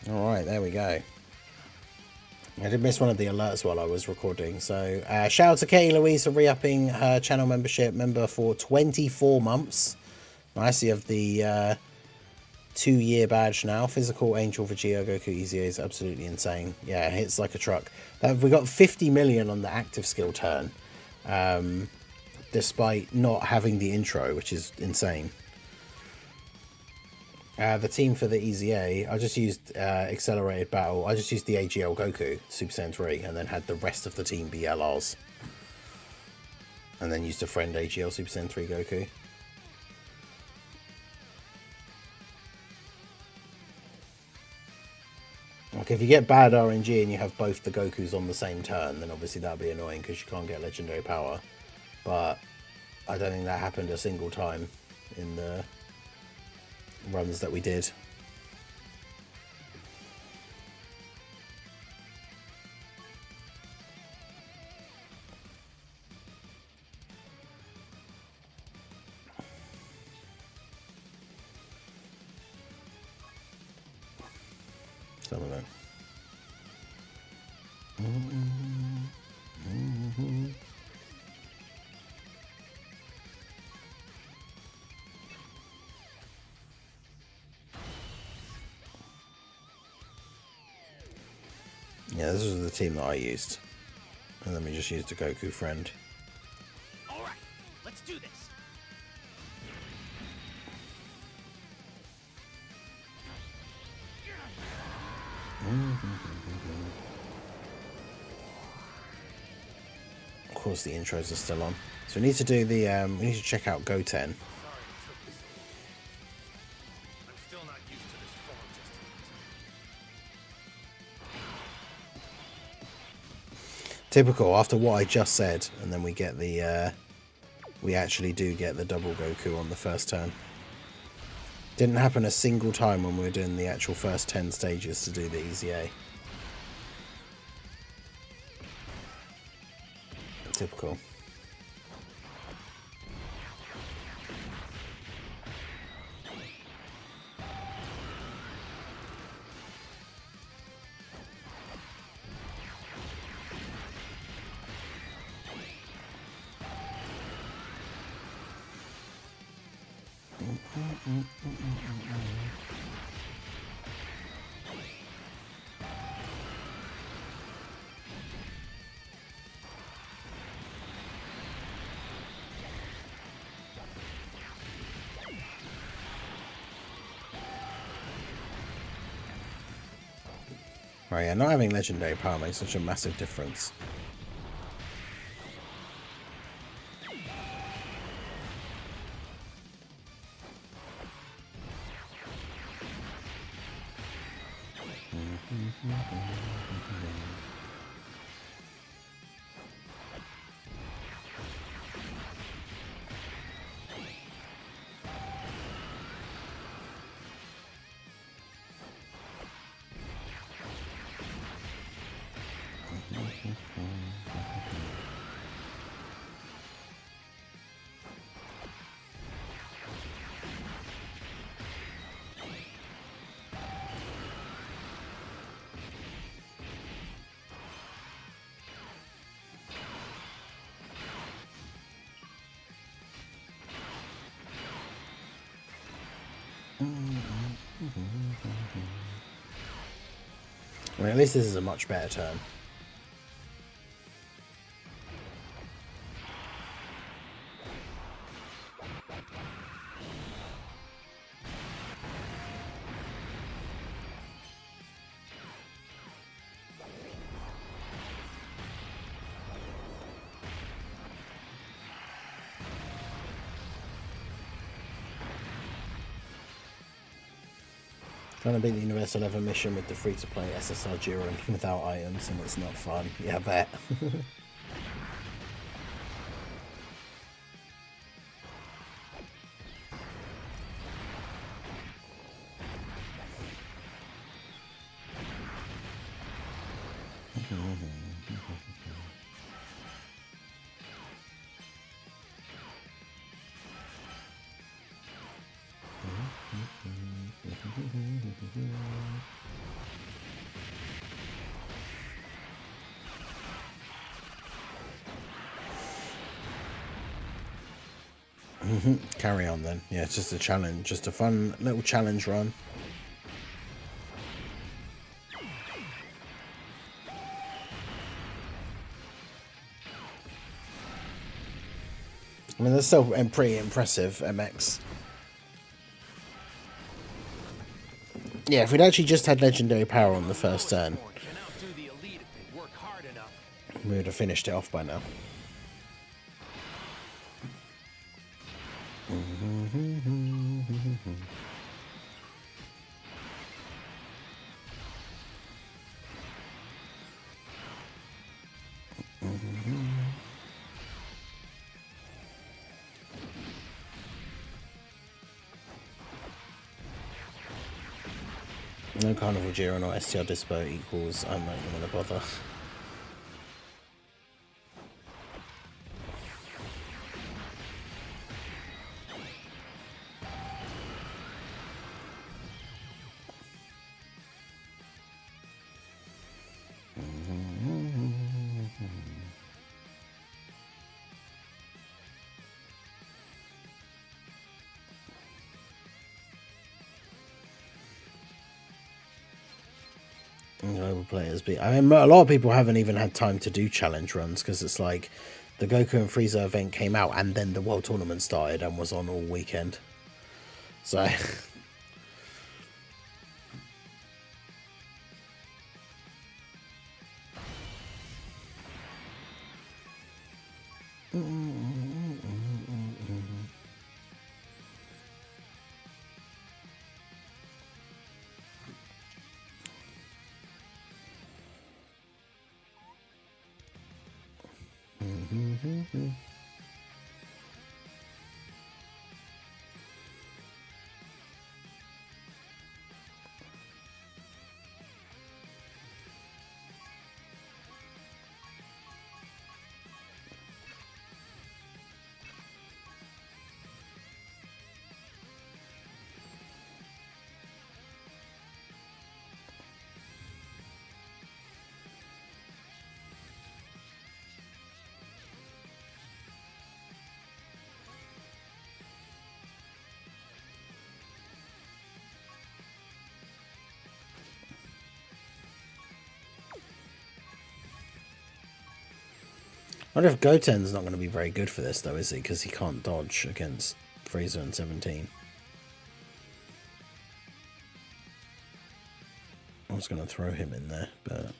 Alright, there we go. I did miss one of the alerts while I was recording. So shout out to Katie Louise for re-upping her channel membership. Member for 24 months. Nice, you have the 2-year badge now. Physical Angel Vegeta Goku EZA is absolutely insane. Yeah, it hits like a truck. We got 50 million on the active skill turn. Despite not having the intro, which is insane. The team for the EZA, I just used Accelerated Battle. I just used the AGL Goku, Super Saiyan 3, and then had the rest of the team be LRs. And then used a friend AGL Super Saiyan 3 Goku. Like, if you get bad RNG and you have both the Gokus on the same turn, then obviously that'd be annoying because you can't get legendary power. But I don't think that happened a single time in the runs that we did. Let's have a look. Yeah, this was the team that I used. And then we just used a Goku friend. Alright, let's do this. Of course the intros are still on. So we need to do the we need to check out Goten. Sorry it took this long. I'm still not used to this form just yet. Typical after what I just said, and then we get the we actually do get the double Goku on the first turn. Didn't happen a single time when we were doing the actual first 10 stages to do the EZA. Typical. Right, yeah, not having legendary power makes such a massive difference. I mean, at least this is a much better turn. Trying to beat the Universal Level mission with the free-to-play SSJ2 without items, and it's not fun. Yeah, I bet. Carry on then. Yeah, it's just a challenge, just a fun little challenge run. I mean, that's still pretty impressive, MX. Yeah, if we'd actually just had legendary power on the first turn, Can outdo the elite if they work hard enough. we would have finished it off by now. No Carnival Jiren or STR Dispo equals I'm not even gonna bother. Global players be. I mean, a lot of people haven't even had time to do challenge runs because it's like the Goku and Frieza event came out and then the World Tournament started and was on all weekend. So. I wonder if Goten's not going to be very good for this, though, is he? Because he can't dodge against Frieza and 17. I was going to throw him in there, but...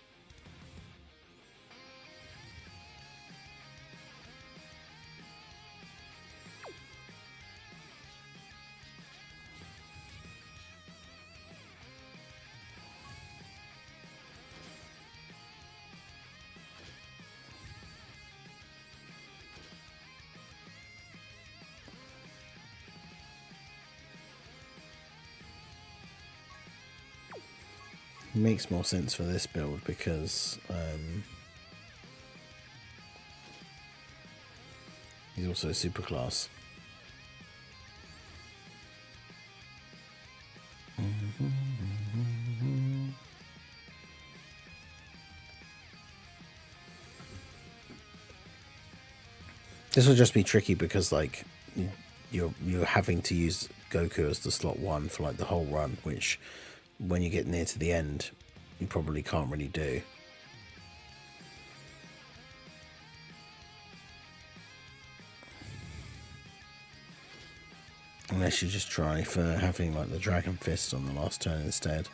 makes more sense for this build because he's also super class. This will just be tricky because like you're having to use Goku as the slot 1 for like the whole run, which when you get near to the end, you probably can't really do. Unless you just try for having like the Dragon Fist on the last turn instead.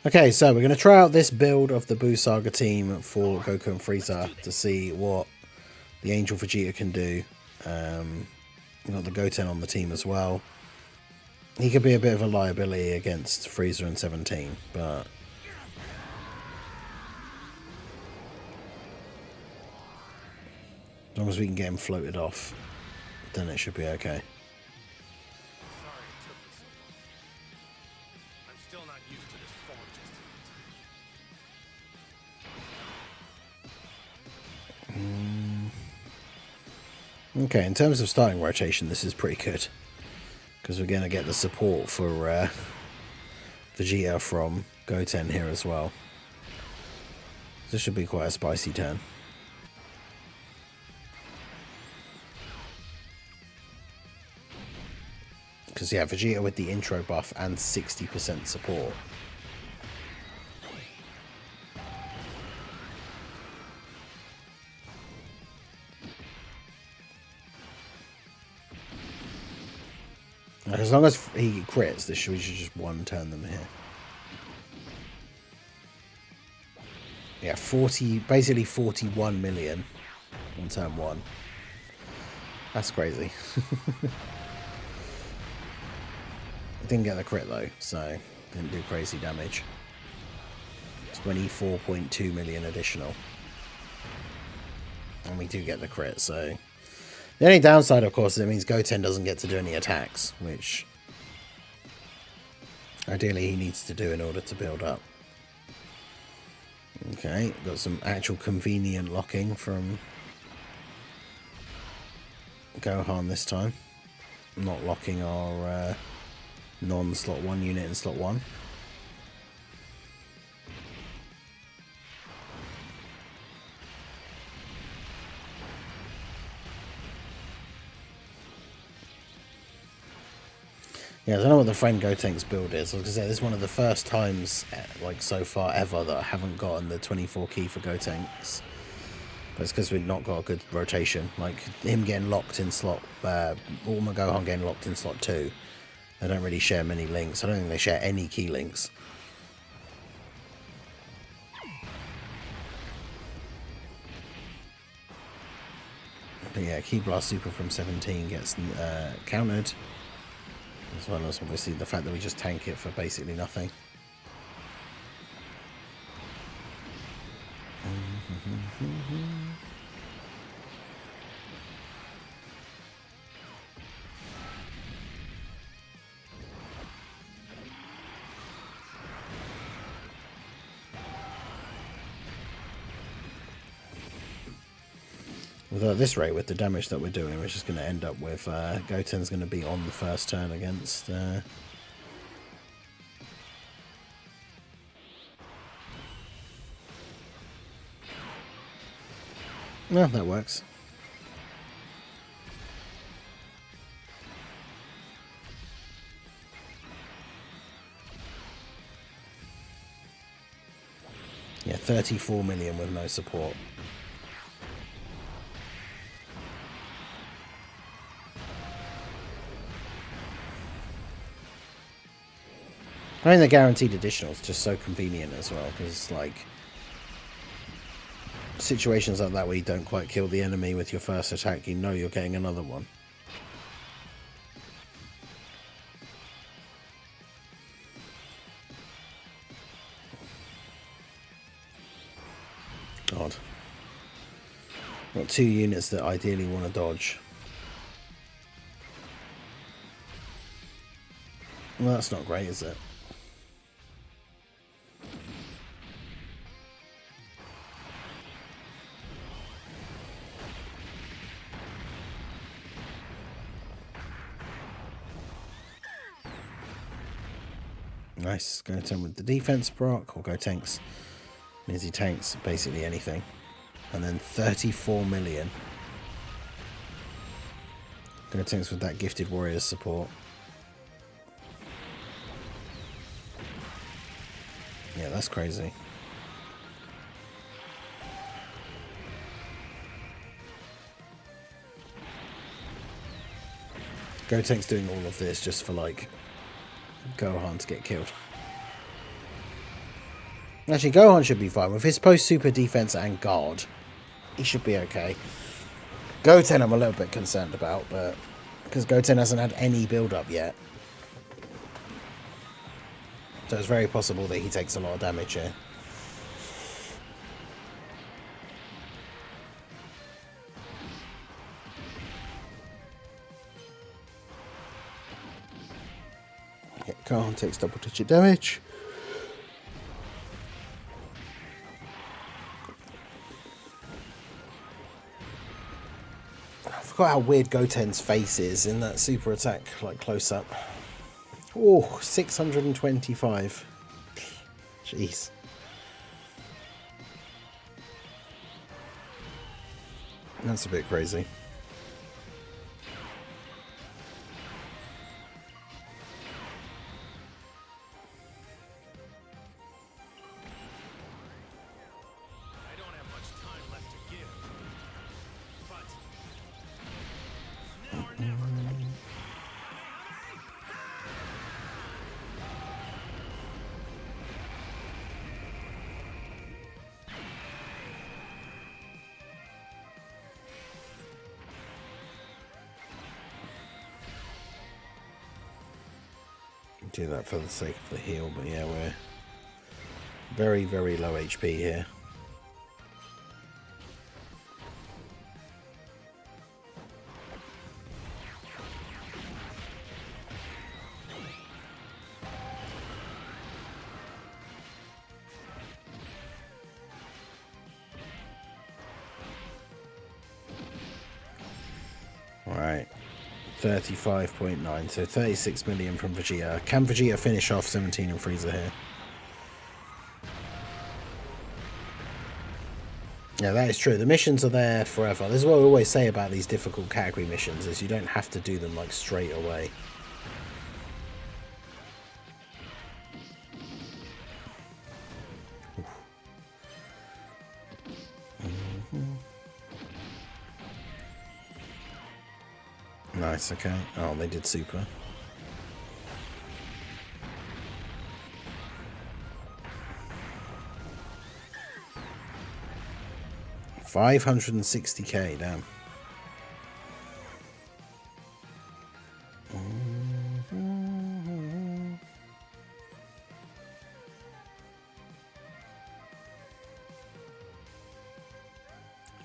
Okay, so we're going to try out this build of the Buu Saga team for Goku and Frieza to see what the Angel Vegeta can do. We've got the Goten on the team as well. He could be a bit of a liability against Frieza and 17, but... as long as we can get him floated off, then it should be okay. Okay, in terms of starting rotation, this is pretty good. Because we're going to get the support for Vegeta from Goten here as well. This should be quite a spicy turn. Because, yeah, Vegeta with the intro buff and 60% support. As long as he crits, we should just one turn them here. Yeah, basically 41 million on turn 1. That's crazy. Didn't get the crit though, so didn't do crazy damage. 24.2 million additional. And we do get the crit, so... the only downside, of course, is it means Goten doesn't get to do any attacks, which Ideally, he needs to do in order to build up. Okay, got some actual convenient locking from Gohan this time. Not locking our non-slot 1 unit in slot 1. Yeah, I don't know what the friend Gotenks build is. Like I said, this is one of the first times, like so far ever, that I haven't gotten the 24 key for Gotenks. But it's because we've not got a good rotation. Like him getting locked in slot, or my Gohan getting locked in slot 2. They don't really share many links. I don't think they share any key links. But yeah, Key Blast Super from 17 gets countered. As well as obviously the fact that we just tank it for basically nothing. At this rate, with the damage that we're doing, we're just going to end up with Goten's going to be on the first turn against... Well, that works. Yeah, 34 million with no support. I mean, the guaranteed additional is just so convenient as well, because, like, situations like that where you don't quite kill the enemy with your first attack, you know you're getting another one. God. Got 2 units that ideally want to dodge. Well, that's not great, is it? Nice. Goten with the defense proc, or Gotenks. Means he tanks basically anything. And then 34 million. Gotenks with that gifted warriors support. Yeah, that's crazy. Gotenks doing all of this just for, like, Gohan to get killed. Actually, Gohan should be fine. With his post-super defense and guard, he should be okay. Goten I'm a little bit concerned about, but because Goten hasn't had any build-up yet. So it's very possible that he takes a lot of damage here. Yeah, Gohan takes double-digit damage. I forgot how weird Goten's face is in that super attack, like close-up. Oh, 625. Jeez. That's a bit crazy. I don't have much time left to give. But now or never. Do that for the sake of the heal, but yeah, we're very, very low HP here. 35.9, so 36 million from Vegeta. Can Vegeta finish off 17 and Frieza here? Yeah, that is true. The missions are there forever. This is what we always say about these difficult category missions, is you don't have to do them like straight away. Nice, okay. Oh, they did super. $560K, damn.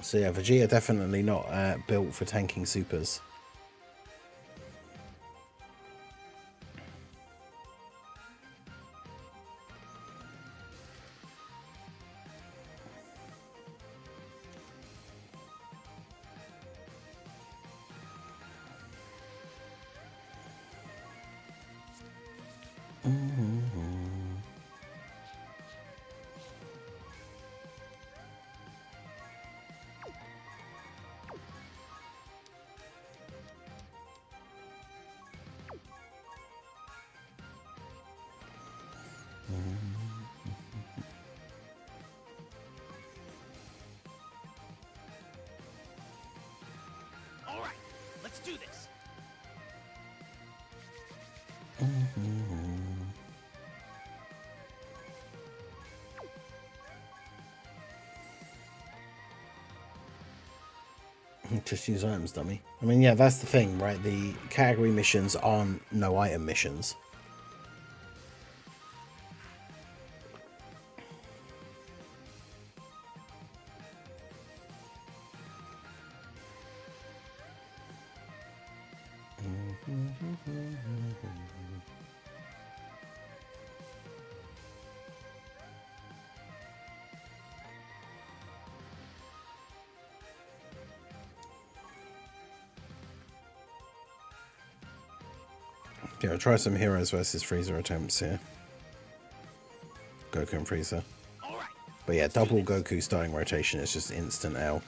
So yeah, Vegeta definitely not built for tanking supers. All right, let's do this. Just use items, dummy. I mean, yeah, that's the thing, right? The category missions aren't no item missions. Yeah, I'll try some Heroes versus Frieza attempts here. Goku and Frieza. All right. But yeah, double Goku starting rotation is just instant L.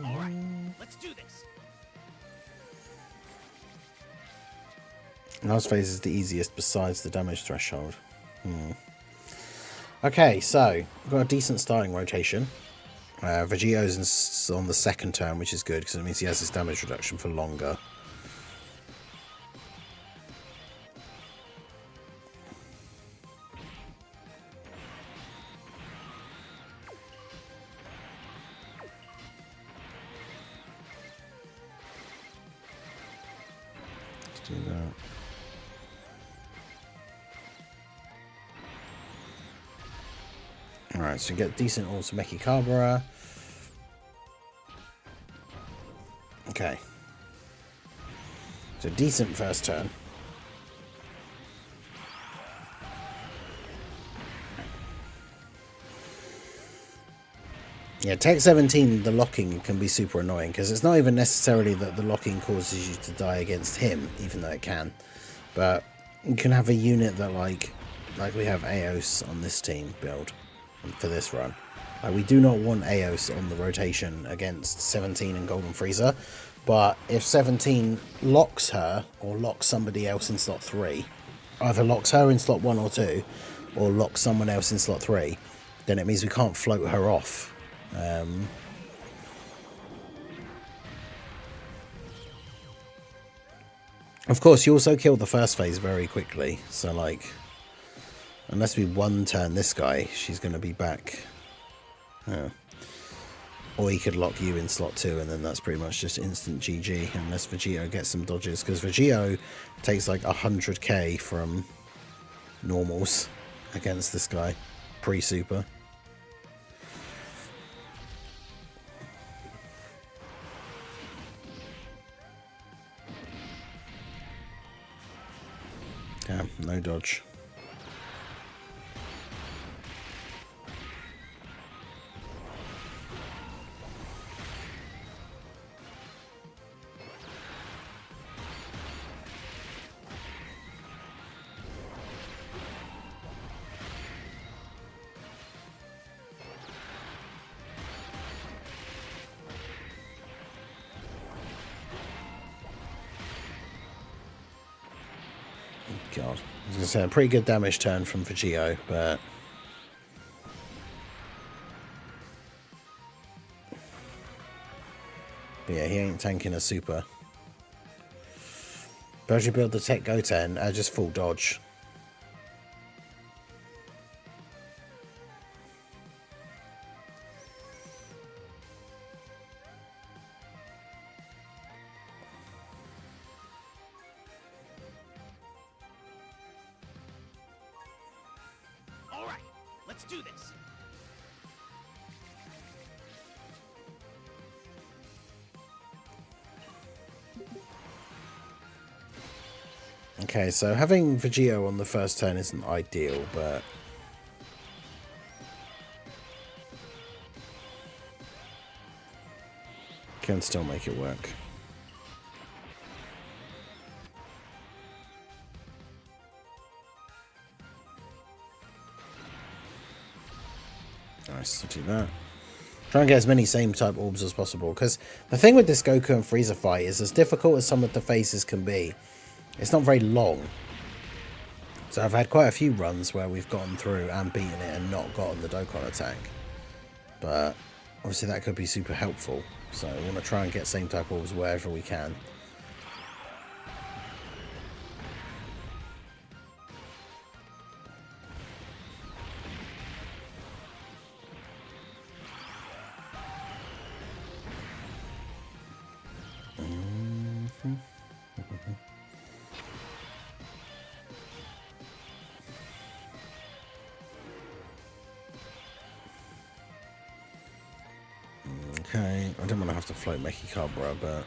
All right, let's do this. Last phase is the easiest besides the damage threshold. Okay, so we've got a decent starting rotation. Vegeto's on the second turn, which is good because it means he has his damage reduction for longer. Let's do that. Alright, so you get decent Ultimeki Cabra. Okay. So decent first turn. Yeah, Tech 17, the locking can be super annoying because it's not even necessarily that the locking causes you to die against him, even though it can. But you can have a unit that like we have Eos on this team build for this run. We do not want Eos on the rotation against 17 and Golden Frieza, but if 17 locks her or locks somebody else in slot 3, either locks her in slot 1 or 2, or locks someone else in slot 3, then it means we can't float her off. Of course, you also kill the first phase very quickly, so like, unless we one turn this guy, she's going to be back. Or he could lock you in slot 2, and then that's pretty much just instant GG, unless Vegito gets some dodges, because Vegito takes like 100k from normals against this guy, pre-super. Damn, no dodge. God, I was going to say a pretty good damage turn from Vegito, but yeah, he ain't tanking a super. But as you build the tech Goten, just full dodge. All right, let's do this. Okay, so having Vegito on the first turn isn't ideal, but can still make it work. Nice, to do that. Try and get as many same type orbs as possible, because the thing with this Goku and Frieza fight is, as difficult as some of the phases can be, it's not very long. So I've had quite a few runs where we've gotten through and beaten it and not gotten the Dokkan attack. But obviously that could be super helpful. So we want to try and get same type orbs wherever we can. Okay, I don't want to have to float Mechikabra, but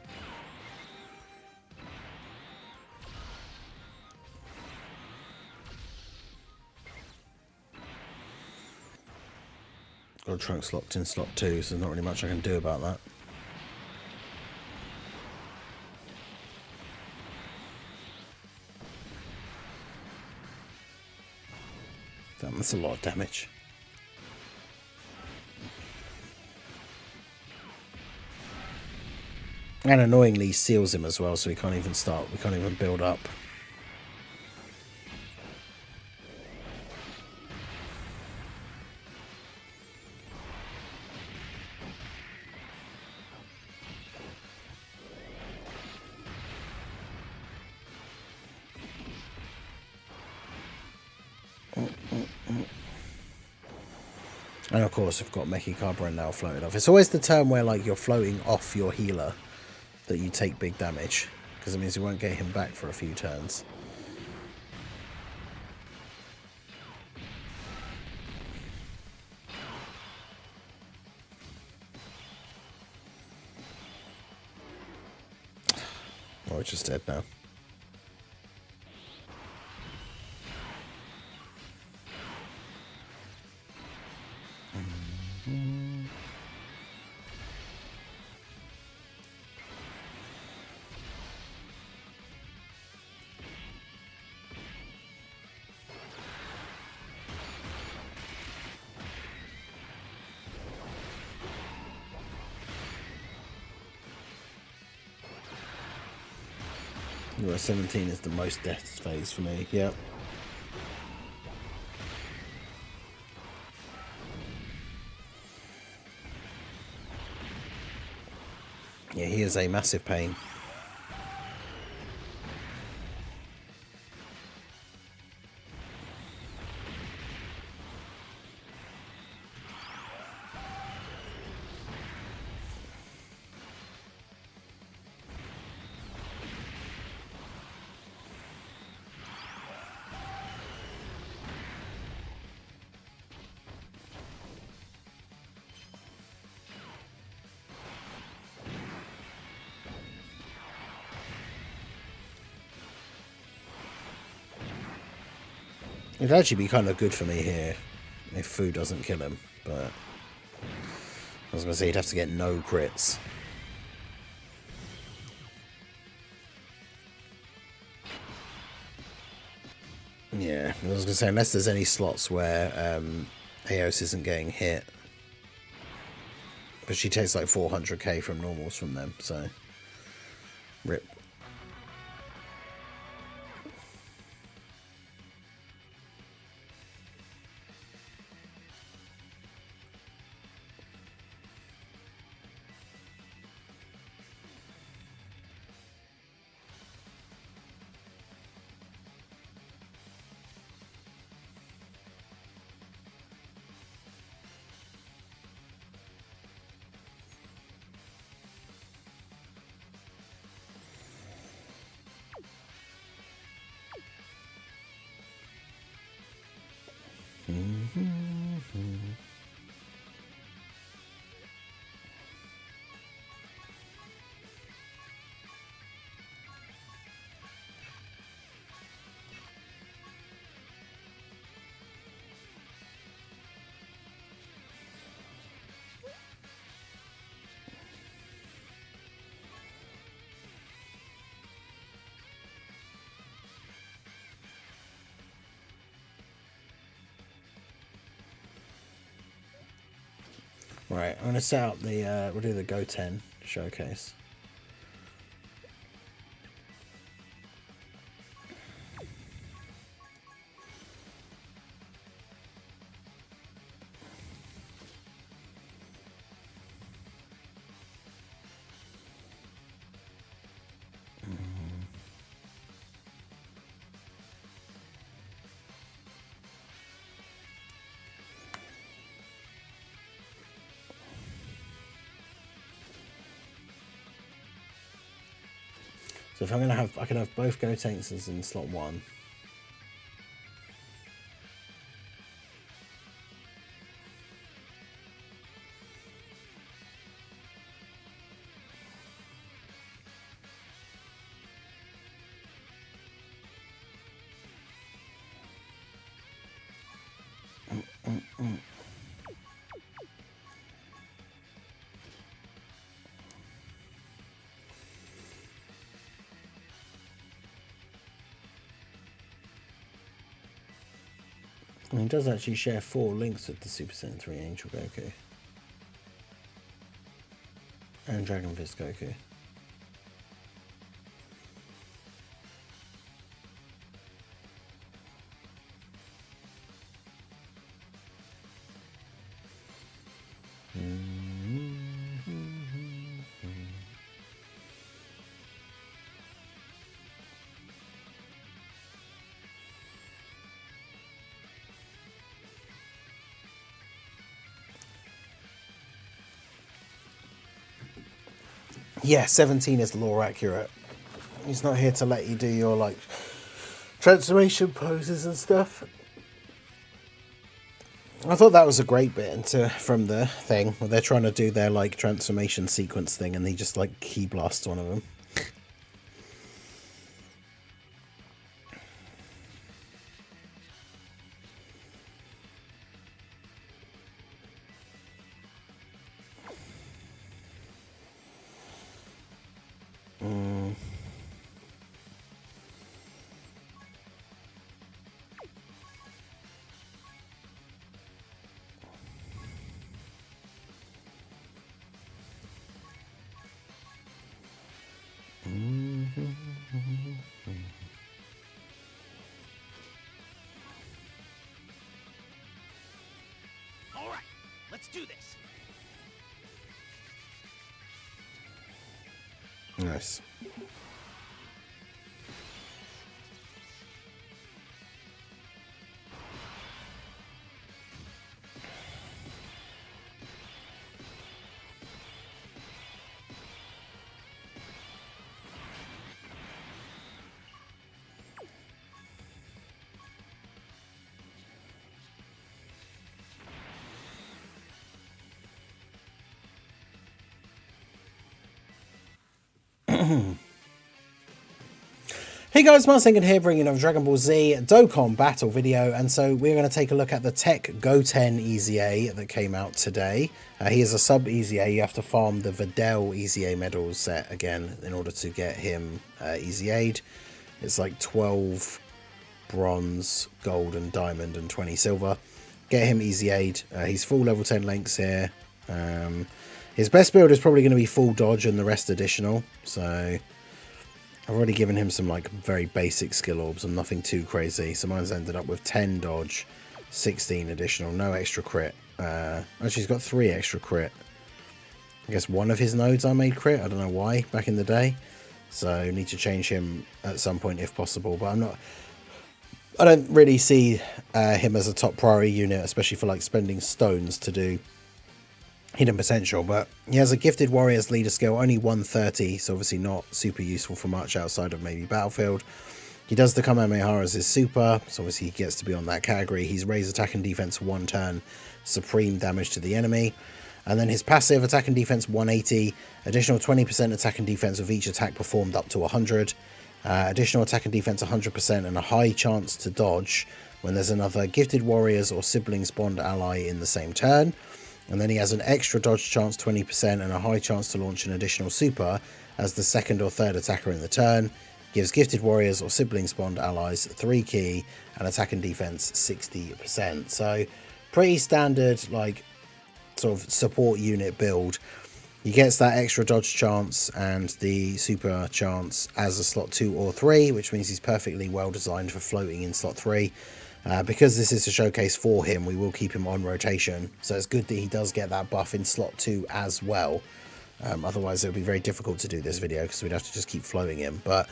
got Trunks locked in slot 2, so there's not really much I can do about that. Damn, that's a lot of damage. And annoyingly seals him as well, so we can't even start, we can't even build up. And of course, I've got Mechikabra now floated off. It's always the turn where like you're floating off your healer that you take big damage, because it means you won't get him back for a few turns. Oh, it's just dead now. Well, 17 is the most death phase for me, yep. Yeah, he is a massive pain. It'd actually be kind of good for me here if Fu doesn't kill him, but I was going to say he'd have to get no crits. Yeah, I was going to say, unless there's any slots where Eos isn't getting hit. But she takes like 400k from normals from them, so rip. Right, I'm going to set up the, we'll do the Goten showcase. So if I'm going to have, I can have both Goten Ezas in slot 1. And he does actually share 4 links with the Super Saiyan 3 Angel Goku. And Dragon Fist Goku. Yeah, 17 is lore accurate. He's not here to let you do your like transformation poses and stuff. I thought that was a great bit from the thing where they're trying to do their like transformation sequence thing and he just like key blasts one of them. All right, let's do this. Nice. Hey guys, Marsengan here, bringing another Dragon Ball Z Dokkan battle video, and so we're going to take a look at the Tech Goten EZA that came out today. He is a sub EZA. You have to farm the VEGETA EZA medals set again in order to get him EZA'd. It's like 12 bronze, gold and diamond and 20 silver. Get him EZA'd. He's full level 10 lengths here. His best build is probably going to be full dodge and the rest additional, so I've already given him some like very basic skill orbs and nothing too crazy. So mine's ended up with 10 dodge, 16 additional, no extra crit. Actually, he's got 3 extra crit. I guess one of his nodes I made crit. I don't know why back in the day. So need to change him at some point if possible. But I don't really see him as a top priority unit, especially for like spending stones to do hidden potential. But he has a gifted warriors leader skill, only 130, so obviously not super useful for much outside of maybe battlefield. He does the Kamehameha as his super, so obviously he gets to be on that category. He's raised attack and defense 1 turn, supreme damage to the enemy, and then his passive attack and defense 180, additional 20% attack and defense with each attack performed up to 100, additional attack and defense 100%, and a high chance to dodge when there's another gifted warriors or siblings bond ally in the same turn. And then he has an extra dodge chance 20% and a high chance to launch an additional super as the second or third attacker in the turn. Gives gifted warriors or siblings bond allies 3 key and attack and defense 60%. So pretty standard like sort of support unit build. He gets that extra dodge chance and the super chance as a slot 2 or 3, which means he's perfectly well designed for floating in slot 3. Because this is a showcase for him, we will keep him on rotation. So it's good that he does get that buff in slot 2 as well. Otherwise, it would be very difficult to do this video because we'd have to just keep floating him. But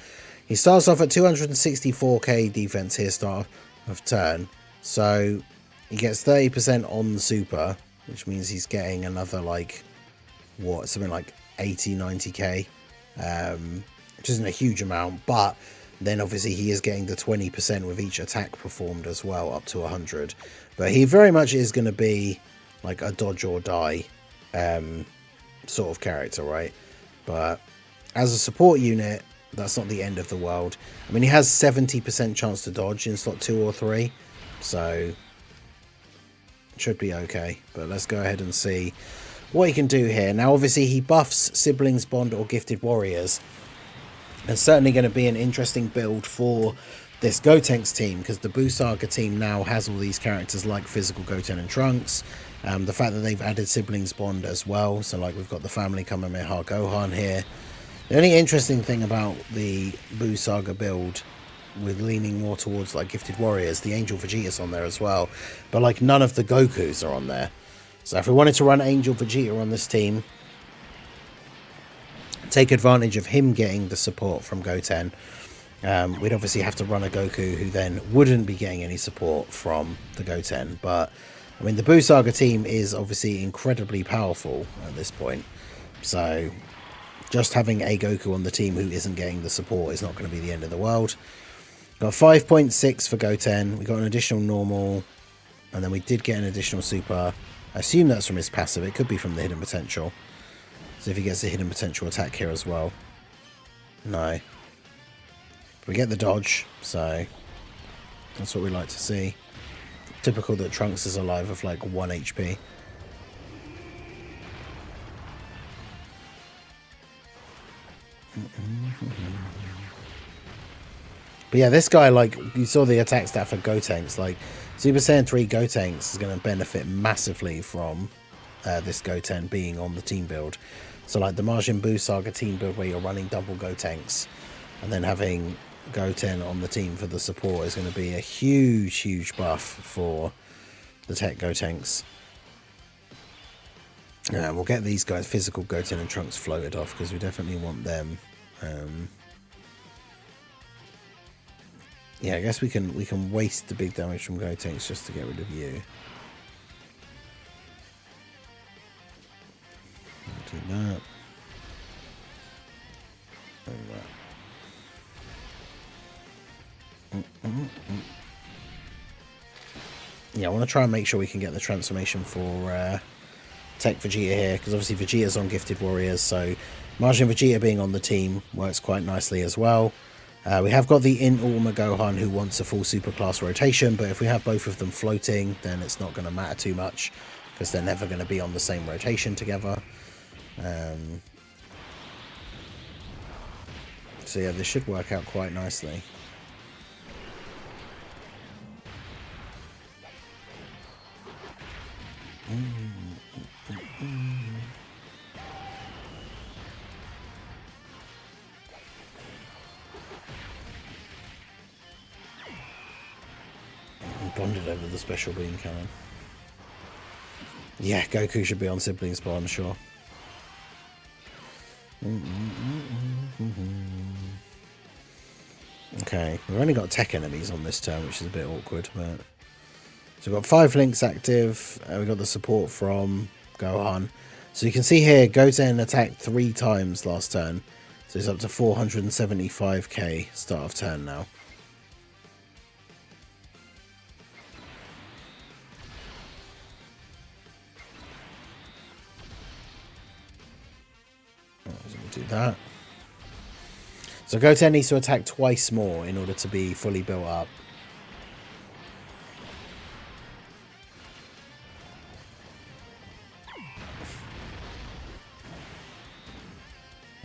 he starts off at 264k defense here, start of turn. So he gets 30% on the super, which means he's getting another like, what, something like 80, 90k. Which isn't a huge amount, but then obviously he is getting the 20% with each attack performed as well, up to 100. But he very much is going to be like a dodge or die sort of character, right? But as a support unit, that's not the end of the world. I mean, he has 70% chance to dodge in slot 2 or 3, so it should be okay. But let's go ahead and see what he can do here. Now, obviously, he buffs siblings bond or gifted warriors. It's certainly going to be an interesting build for this Gotenks team, because the Buu Saga team now has all these characters like physical Goten and Trunks. The fact that they've added siblings bond as well, so like we've got the family Kamehameha Gohan here. The only interesting thing about the Buu Saga build, with leaning more towards like gifted warriors, the Angel Vegeta's on there as well, but like none of the Gokus are on there. So if we wanted to run Angel Vegeta on this team, take advantage of him getting the support from Goten, we'd obviously have to run a Goku who then wouldn't be getting any support from the Goten. But I mean, the Buu Saga team is obviously incredibly powerful at this point, so just having a Goku on the team who isn't getting the support is not going to be the end of the world. Got 5.6 for Goten, we got an additional normal, and then we did get an additional super. I assume that's from his passive, it could be from the hidden potential. So if he gets a hidden potential attack here as well. No. We get the dodge, so that's what we like to see. Typical that Trunks is alive with like 1 HP. But yeah, this guy, like, you saw the attack stat for Gotenks. Like, Super Saiyan 3 Gotenks is going to benefit massively from this Goten being on the team build. So like the Majin Buu Saga team build where you're running double Gotenks and then having Goten on the team for the support is going to be a huge buff for the Tech Gotenks. We'll get these guys, physical Goten and Trunks, floated off because we definitely want them. Yeah, I guess we can waste the big damage from Gotenks just to get rid of you. Do that. And that. Yeah, I want to try and make sure we can get the transformation for Tech Vegeta here, because obviously Vegeta's on Gifted Warriors, so Majin Vegeta being on the team works quite nicely as well. We have got the in Ultima Gohan who wants a full superclass rotation, but if we have both of them floating, then it's not going to matter too much because they're never going to be on the same rotation together. So yeah, this should work out quite nicely. Bonded over the special beam cannon. Yeah, Goku should be on sibling spawn, sure. Okay, we've only got tech enemies on this turn, which is a bit awkward. But so we've got 5 links active. We've got the support from Gohan. So you can see here, Goten attacked 3 times last turn. So he's up to 475k start of turn now. Do that. So Goten needs to attack twice more in order to be fully built up.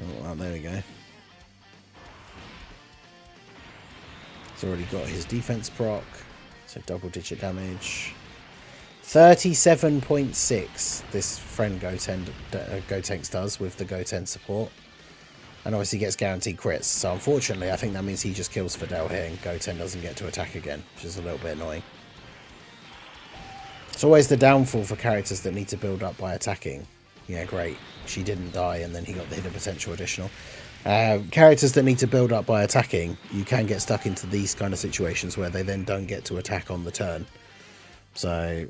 Oh, well, there we go. He's already got his defense proc, so double digit damage. 37.6 this friend Gotenks does with the Goten support. And obviously gets guaranteed crits. So unfortunately, I think that means he just kills Fidel here and Goten doesn't get to attack again, which is a little bit annoying. It's always the downfall for characters that need to build up by attacking. Yeah, great. She didn't die and then he got the hidden potential additional. Characters that need to build up by attacking, you can get stuck into these kind of situations where they then don't get to attack on the turn. So...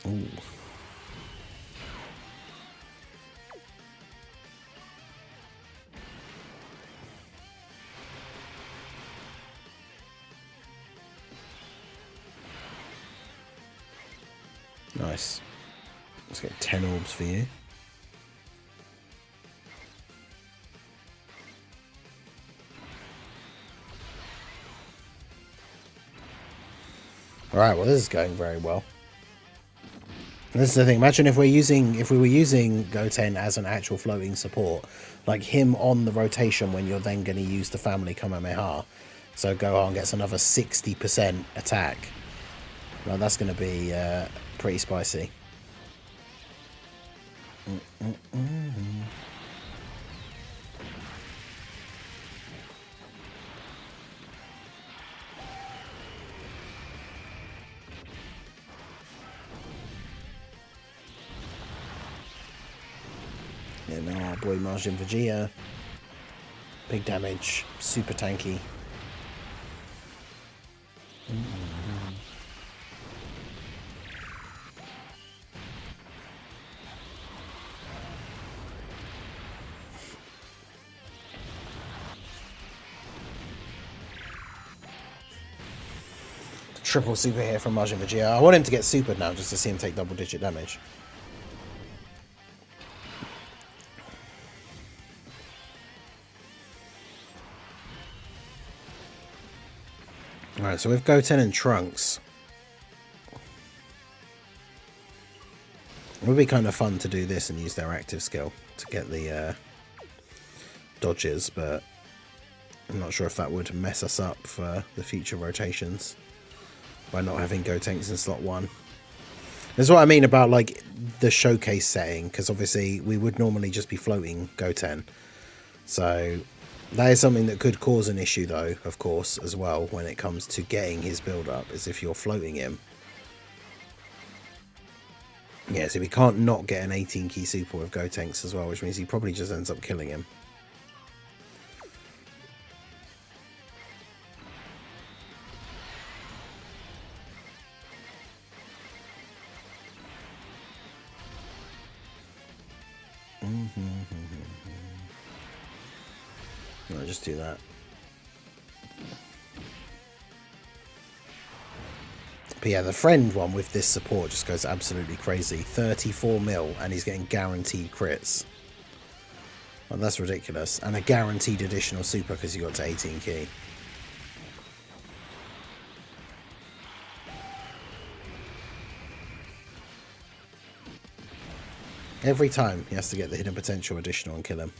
Ooh. Nice. Let's get 10 orbs for you. Alright, well this is going very well. And this is the thing, imagine if we were using Goten as an actual floating support, like him on the rotation when you're then going to use the family Kamehameha. So Gohan gets another 60% attack. Well, that's going to be pretty spicy. Yeah, now our boy Majin Vegeta. Big damage, super tanky. Triple super here from Majin Vegeta. I want him to get supered now just to see him take double digit damage. Alright, so with Goten and Trunks, it would be kind of fun to do this and use their active skill to get the dodges, but I'm not sure if that would mess us up for the future rotations by not having Gotenks in slot 1. That's what I mean about like the showcase setting, because obviously we would normally just be floating Goten. So that is something that could cause an issue though, of course, as well when it comes to getting his build up, is if you're floating him. Yeah, so we can't not get an 18 key super with Gotenks as well, which means he probably just ends up killing him. I'll just do that. But yeah, the friend one with this support just goes absolutely crazy. 34 mil, and he's getting guaranteed crits. Well, that's ridiculous. And a guaranteed additional super because you got to 18 key. Every time he has to get the hidden potential additional and kill him.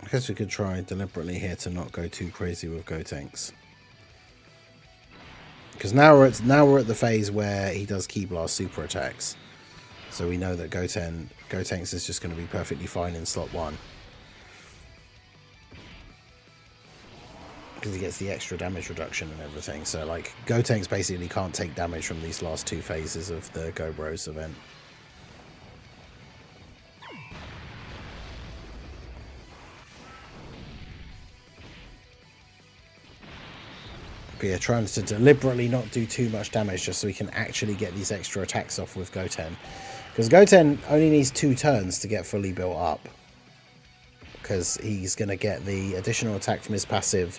I guess we could try deliberately here to not go too crazy with Gotenks. Because now we're at the phase where he does Ki Blast super attacks. So we know that Gotenks is just going to be perfectly fine in slot 1. Because he gets the extra damage reduction and everything. So like Gotenks basically can't take damage from these last 2 phases of the Go Bros event. But yeah, trying to deliberately not do too much damage just so we can actually get these extra attacks off with Goten. Because Goten only needs 2 turns to get fully built up. Because he's going to get the additional attack from his passive,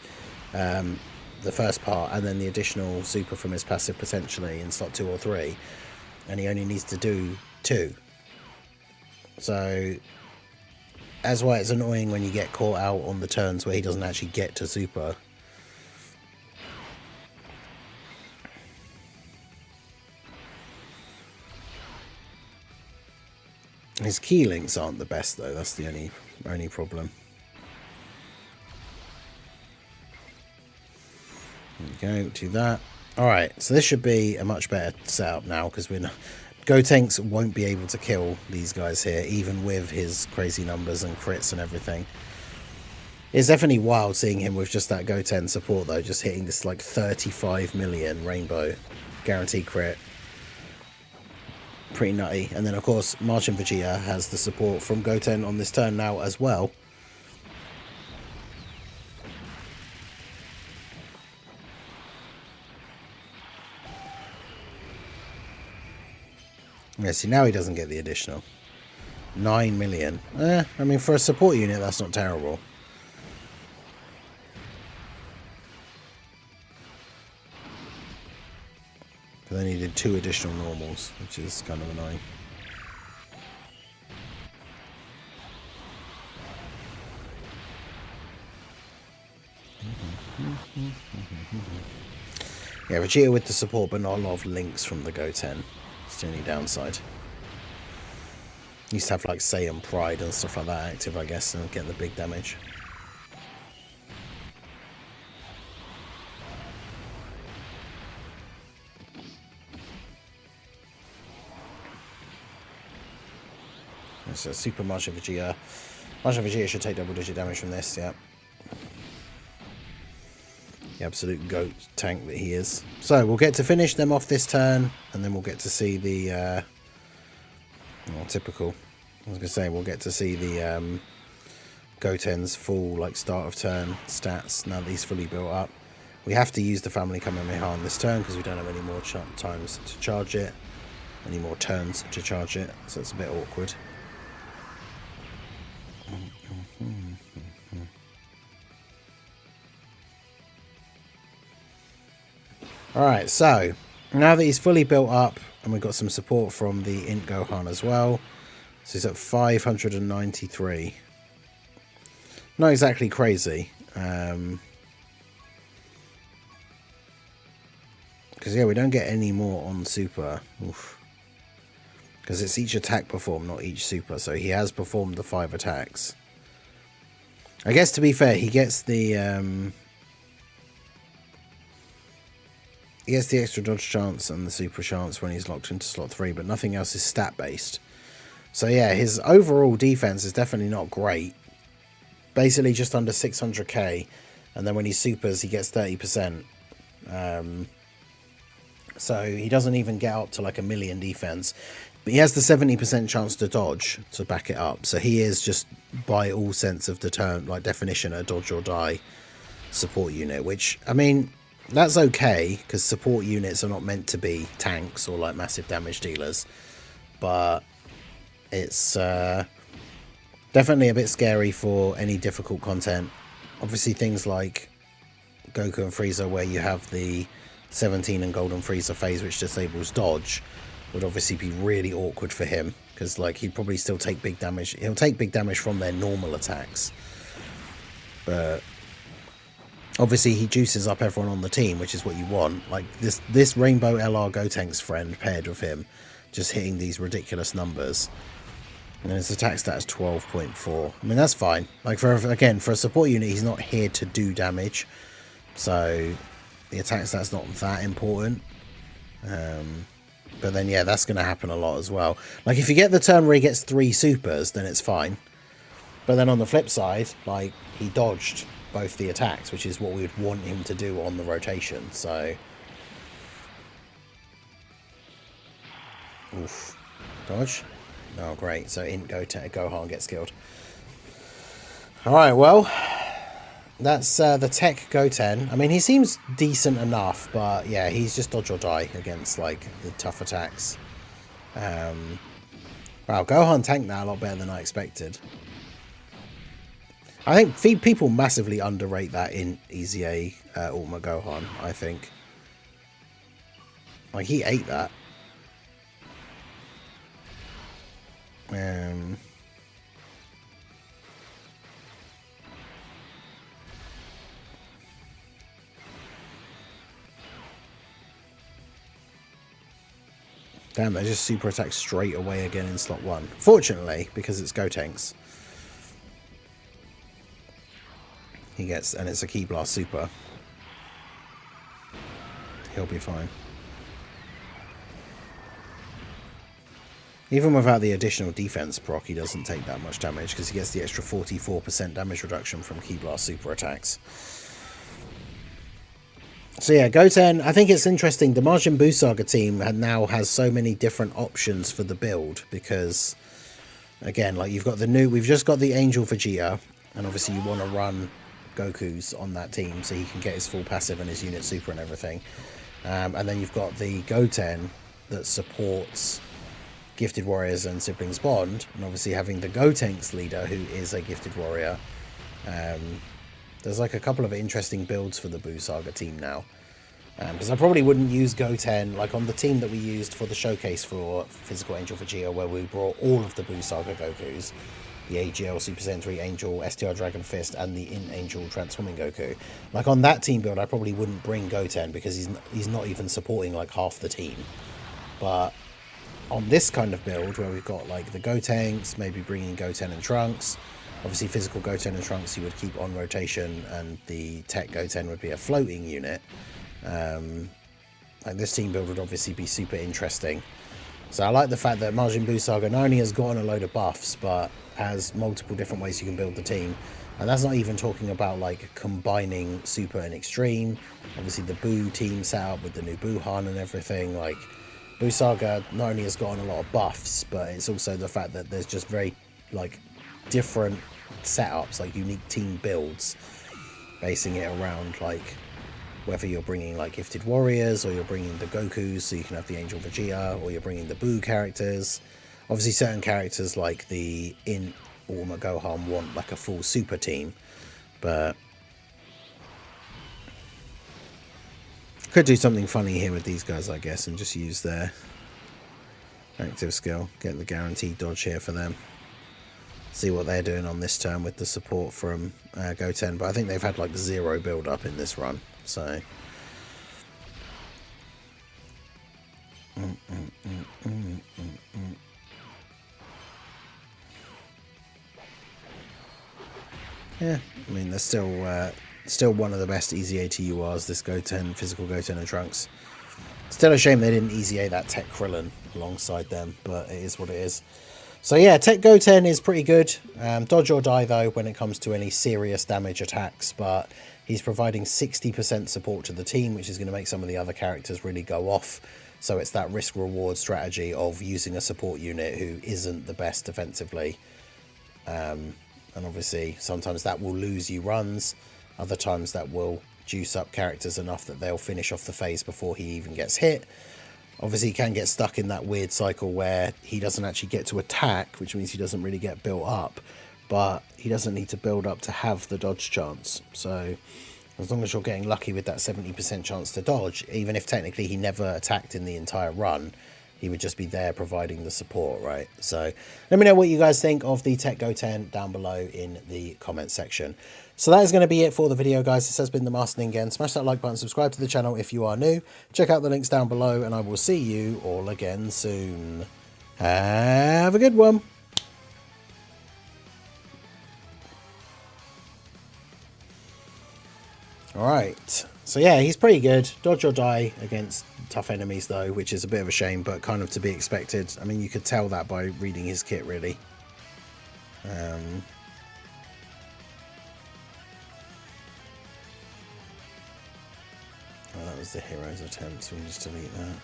the first part, and then the additional super from his passive potentially in slot 2 or 3. And he only needs to do 2. So that's why it's annoying when you get caught out on the turns where he doesn't actually get to super. His key links aren't the best though, that's the only problem. There we go, do that. Alright, so this should be a much better setup now because Gotenks won't be able to kill these guys here, even with his crazy numbers and crits and everything. It's definitely wild seeing him with just that Goten support though, just hitting this like 35 million rainbow guaranteed crit. Pretty nutty. And then of course Martian Vegeta has the support from Goten on this turn now as well. Yeah, see now he doesn't get the additional 9 million. I mean for a support unit that's not terrible. But then he did 2 additional normals, which is kind of annoying. Yeah, Vegeta with the support, but not a lot of links from the Goten. It's the only downside. Used to have like Saiyan Pride and stuff like that active, I guess, and get the big damage. So Super Martian Vegeta. Martian Vegeta should take double-digit damage from this, yeah. The absolute goat tank that he is. So we'll get to finish them off this turn, and then we'll get to see the typical. I was gonna say we'll get to see the Goten's full like start of turn stats now that he's fully built up. We have to use the Family Kamehameha on this turn because we don't have any more times to charge it, any more turns to charge it, so it's a bit awkward. Alright, so now that he's fully built up and we've got some support from the Int Gohan as well, so he's at 593. Not exactly crazy, because yeah, we don't get any more on super. Because it's each attack performed, not each super, so he has performed the 5 attacks. I guess to be fair, he gets the extra dodge chance and the super chance when he's locked into slot 3, but nothing else is stat based. So yeah, his overall defense is definitely not great. Basically just under 600k, and then when he supers, he gets 30%. So he doesn't even get up to like 1,000,000 defense, but he has the 70% chance to dodge to back it up. So he is just, by all sense of the term, like definition, a dodge or die support unit, which, I mean, that's okay, because support units are not meant to be tanks or like massive damage dealers, but it's definitely a bit scary for any difficult content. Obviously things like Goku and Frieza, where you have the 17 and Golden Frieza phase which disables dodge, would obviously be really awkward for him, because like he'd probably still take big damage. He'll take big damage from their normal attacks, but obviously he juices up everyone on the team, which is what you want. Like this Rainbow LR Gotenks friend paired with him, just hitting these ridiculous numbers, and his attack stat is 12.4. I mean, that's fine. Like for a support unit, he's not here to do damage, so the attack stat's not that important. But then, yeah, that's going to happen a lot as well. Like, if you get the turn where he gets 3 supers, then it's fine. But then on the flip side, like, he dodged both the attacks, which is what we would want him to do on the rotation. So, oof. Dodge? Oh, great. So, Gohan gets killed. Alright, well, that's the Tech Goten. I mean, he seems decent enough, but yeah, he's just dodge or die against like the tough attacks. Wow, Gohan tanked that a lot better than I expected. I think people massively underrate that in EZA Ultimate Gohan, I think. Like, he ate that. Damn, they just super attack straight away again in slot 1. Fortunately, because it's Gotenks. He gets, and it's a Ki Blast super. He'll be fine. Even without the additional defense proc, he doesn't take that much damage, because he gets the extra 44% damage reduction from Ki Blast super attacks. So yeah, Goten, I think it's interesting. The Majin Buu Saga team now has so many different options for the build, because, again, like we've just got the Angel Vegeta, and obviously you want to run Goku's on that team so he can get his full passive and his unit super and everything. And then you've got the Goten that supports Gifted Warriors and Siblings Bond, and obviously having the Gotenks leader who is a Gifted Warrior. There's like a couple of interesting builds for the Buu Saga team now. Because I probably wouldn't use Goten, like on the team that we used for the showcase for Physical Angel Vegeta, where we brought all of the Buu Saga Gokus. The AGL, Super Saiyan 3 Angel, STR Dragon Fist, and the In Angel Transforming Goku. Like on that team build, I probably wouldn't bring Goten, because he's not even supporting like half the team. But on this kind of build, where we've got like the Gotenks, maybe bringing Goten and Trunks, obviously physical Goten and Trunks you would keep on rotation, and the Tech Goten would be a floating unit. Like this team build would obviously be super interesting. So I like the fact that Majin Buu Saga not only has gotten a load of buffs, but has multiple different ways you can build the team. And that's not even talking about like combining Super and Extreme. Obviously the Buu team set up with the new Buuhan and everything. Like Buu Saga not only has gotten a lot of buffs, but it's also the fact that there's just very like different setups, like unique team builds, basing it around like whether you're bringing like Gifted Warriors, or you're bringing the Gokus so you can have the Angel Vegeta, or you're bringing the Buu characters. Obviously certain characters like the In Ultimate Gohan want like a full super team, but could do something funny here with these guys, I guess, and just use their active skill, get the guaranteed dodge here for them. See what they're doing on this turn with the support from Goten, but I think they've had like 0 build up in this run, so yeah, I mean they're still one of the best EZA TURs, this Goten, physical Goten and Trunks. Still a shame they didn't EZA that Tech Krillin alongside them, but it is what it is. So yeah, Tech Goten is pretty good. Dodge or die though when it comes to any serious damage attacks, but He's providing 60% support to the team, which is going to make some of the other characters really go off. So it's that risk-reward strategy of using a support unit who isn't the best defensively. And obviously, sometimes that will lose you runs. Other times that will juice up characters enough that they'll finish off the phase before he even gets hit. Obviously, he can get stuck in that weird cycle where he doesn't actually get to attack, which means he doesn't really get built up. But he doesn't need to build up to have the dodge chance. So as long as you're getting lucky with that 70% chance to dodge, even if technically he never attacked in the entire run, he would just be there providing the support, right? So let me know what you guys think of the Tech Goten down below in the comment section. So that is going to be it for the video, guys. This has been the Master Ningen. Smash that like button, subscribe to the channel if you are new. Check out the links down below, and I will see you all again soon. Have a good one. Alright, so yeah, he's pretty good. Dodge or die against tough enemies though, which is a bit of a shame, but kind of to be expected. I mean, you could tell that by reading his kit, really. Oh, that was the hero's attempt, so we can just delete that.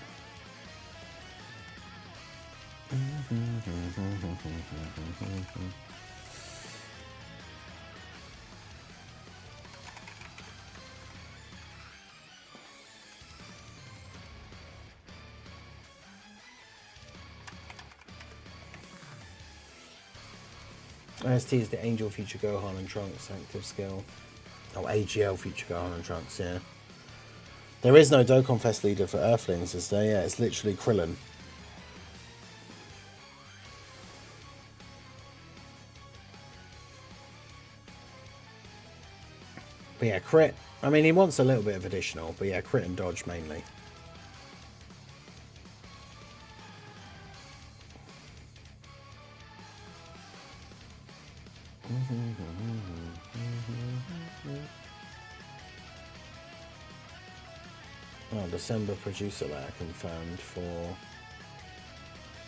IST is the Angel Future Gohan and Trunks active skill. Oh, AGL Future Gohan and Trunks, yeah. There is no Dokkan Fest leader for Earthlings, is there? Yeah, it's literally Krillin. But yeah, crit. I mean, he wants a little bit of additional, but yeah, crit and dodge mainly. Oh, December producer letter confirmed for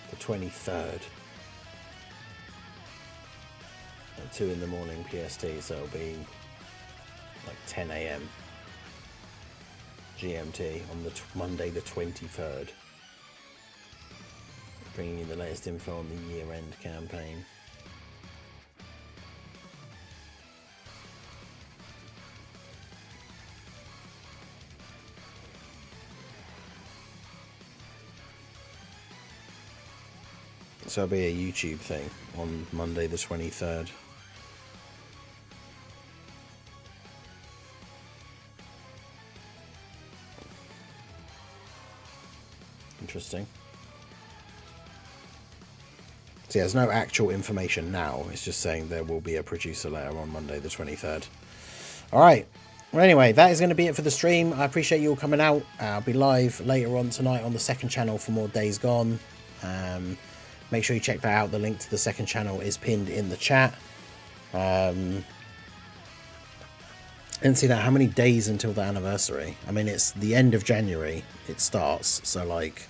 the 23rd at 2 in the morning PST, so it'll be like 10 AM GMT on the Monday the 23rd. Bringing you the latest info on the year-end campaign. So it'll be a YouTube thing on Monday the 23rd. Interesting. So yeah, there's no actual information now. It's just saying there will be a producer letter on Monday the 23rd. Alright. Well, anyway, that is going to be it for the stream. I appreciate you all coming out. I'll be live later on tonight on the second channel for more Days Gone. Make sure you check that out. The link to the second channel is pinned in the chat. Didn't see that. How many days until the anniversary? I mean, it's the end of January. It starts. So, like,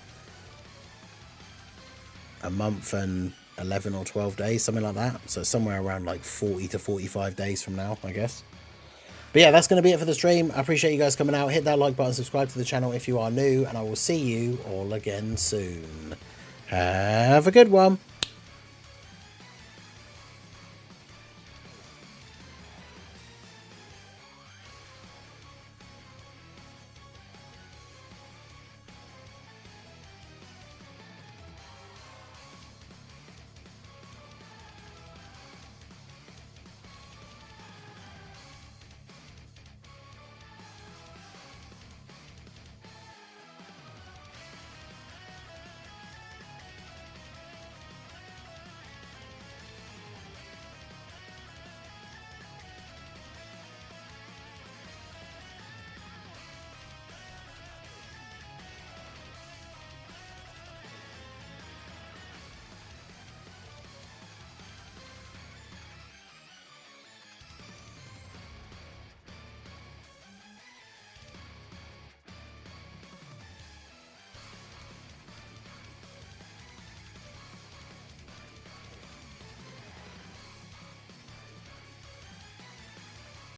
a month and 11 or 12 days, something like that. So, somewhere around, like, 40 to 45 days from now, I guess. But, yeah, that's going to be it for the stream. I appreciate you guys coming out. Hit that like button. Subscribe to the channel if you are new. And I will see you all again soon. Have a good one.